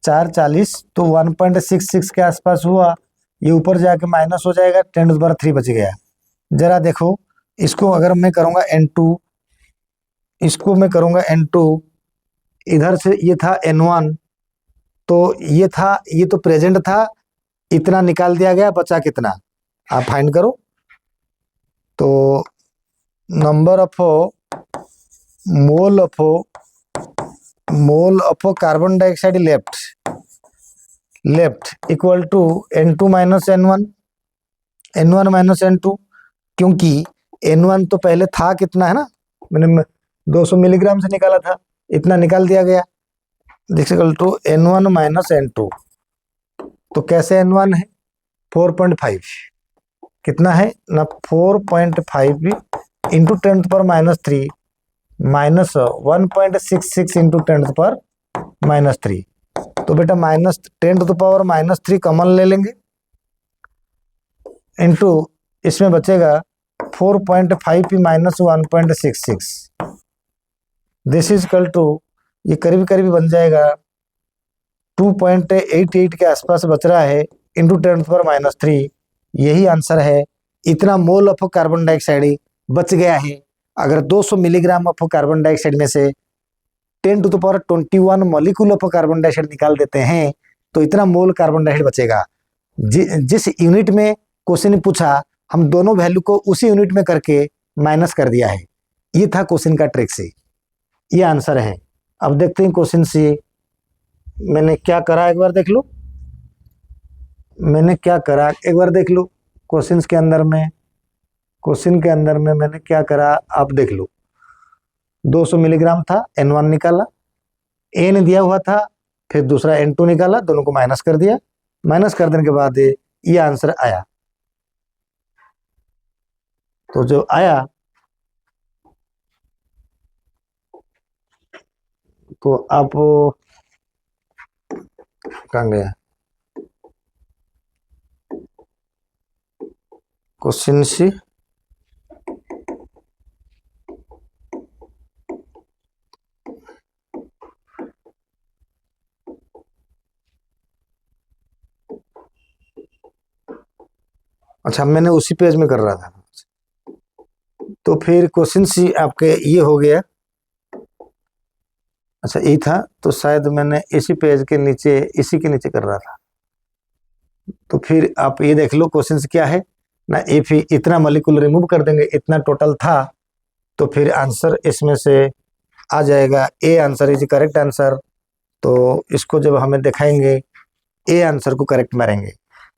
4 40, तो 1.66 के आसपास हुआ, ये ऊपर जाके माइनस हो जाएगा, 10⁻3 बच गया। जरा देखो इसको अगर मैं करूंगा N2, इसको मैं करूंगा N2, इधर से ये था N1, तो ये था, ये तो प्रेजेंट था, इतना निकाल दिया गया, बचा कितना आप फाइंड करो, तो number of mole of carbon dioxide left equal to N2 minus N1, N1 minus N2, क्योंकि N1 तो पहले था कितना है ना, मैंने 200 मिलीग्राम से निकाला था, इतना निकाल दिया गया, this equal to N1 minus N2, तो कैसे N1 है 4.5, कितना है ना 4.5 इंटू 10⁻³ माइनस 1.66 इंटू 10⁻³ तो बेटा माइनस 10⁻³ कॉमन ले लेंगे, इंटू इसमें बचेगा 4.5 minus 1.66, this is equal to, ये करीब करीब बन जाएगा 2.88 के आसपास बच रहा है, इंटू 10⁻³ यही आंसर है, इतना मोल ऑफ कार्बन डाइऑक्साइड बच गया है। अगर 200 मिलीग्राम ऑफ कार्बन डाइऑक्साइड में से 10⁻21 मॉलिक्यूल ऑफ कार्बन डाइऑक्साइड निकाल देते हैं तो इतना मोल कार्बन डाइऑक्साइड बचेगा। जिस यूनिट में क्वेश्चन ने पूछा, हम दोनों वैल्यू को उसी यूनिट में करके माइनस कर दिया है, ये था क्वेश्चन का ट्रिक से, ये आंसर है। अब देखते हैं क्वेश्चन से मैंने क्या करा, एक बार देख लो, मैंने क्या करा एक बार देख लो, क्वेश्चन के अंदर में मैंने क्या करा आप देख लो, 200 मिलीग्राम था, N1 निकाला, N दिया हुआ था, फिर दूसरा N2 निकाला, दोनों को माइनस कर दिया, माइनस कर देने के बाद ये आंसर आया, तो जो आया तो आप कहाँ गया क्वेश्चन सी, अच्छा मैंने उसी पेज में कर रहा था, तो फिर क्वेश्चन सी आपके ये हो गया, अच्छा ये था, तो शायद मैंने इसी पेज के नीचे, इसी के नीचे कर रहा था, तो फिर आप ये देख लो क्वेश्चन क्या है ना, इफ इतना मॉलिक्यूल रिमूव कर देंगे, इतना टोटल था, तो फिर आंसर इसमें से आ जाएगा, A answer is correct answer, तो इसको जब हमें दिखाएंगे ए आंसर को करेक्ट मारेंगे।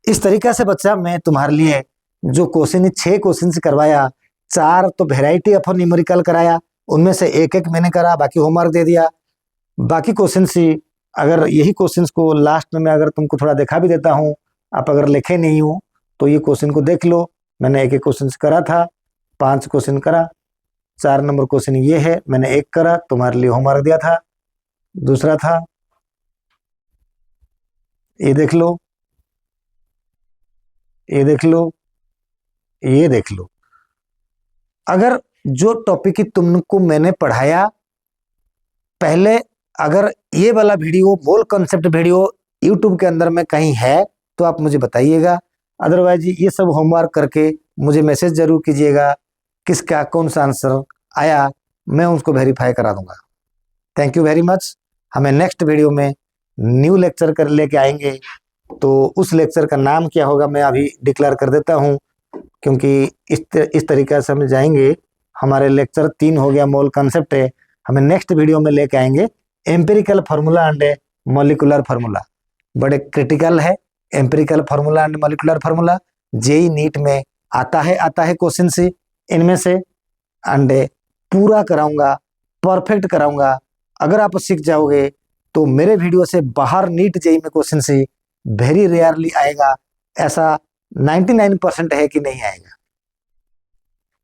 इस तरीका से बच्चा मैं तुम्हारे लिए जो क्वेश्चन 6 क्वेश्चन करवाया, 4 तो वेराइटी ऑफ न्यूमेरिकल कराया, उनमें से एक एक मैंने करा, बाकी होमवर्क दे दिया, बाकी क्वेश्चन अगर यही क्वेश्चन को लास्ट में अगर तुमको थोड़ा दिखा भी देता हूँ, आप अगर लिखे नहीं हो तो ये क्वेश्चन को देख लो, मैंने एक एक क्वेश्चन करा था, 5 क्वेश्चन करा, 4 नंबर क्वेश्चन ये है, मैंने एक करा, तुम्हारे लिए होमवर्क दिया था, दूसरा था ये देख लो, ये देख लो, ये देख लो। अगर जो टॉपिक तुमको मैंने पढ़ाया पहले, अगर ये वाला video mole concept video YouTube के अंदर में कहीं है तो आप मुझे बताइएगा, अदरवाइज ये सब होमवर्क करके मुझे मैसेज जरूर कीजिएगा, किसका कौन सा आंसर आया, मैं उसको वेरीफाई करा दूंगा। Thank you very much. हमें नेक्स्ट वीडियो में न्यू लेक्चर कर लेके आएंगे, तो उस लेक्चर का नाम क्या होगा मैं अभी डिक्लेयर कर देता हूँ, क्योंकि इस तरीके से हम जाएंगे। हमारे लेक्चर 3 हो गया, मोल कॉन्सेप्ट है। हमें नेक्स्ट वीडियो में लेके आएंगे empirical formula and molecular formula. बड़े क्रिटिकल है empirical formula and molecular formula. JEE NEET में आता है क्वेश्चन से इनमें से, एंड पूरा कराऊंगा, परफेक्ट कराऊंगा। अगर आप सीख जाओगे तो मेरे वीडियो से बाहर नीट जेई में क्वेश्चन से वेरी रेयरली आएगा, ऐसा 99% है कि नहीं आएगा।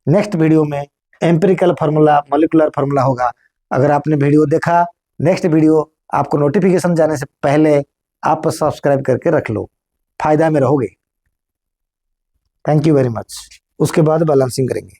नेक्स्ट वीडियो में एम्पिरिकल फार्मूला मॉलिक्यूलर फार्मूला होगा। अगर आपने वीडियो देखा, नेक्स्ट वीडियो आपको नोटिफिकेशन जाने से पहले आप सब्सक्राइब करके रख लो, फायदा में रहोगे। Thank you very much. उसके बाद बैलेंसिंग करेंगे।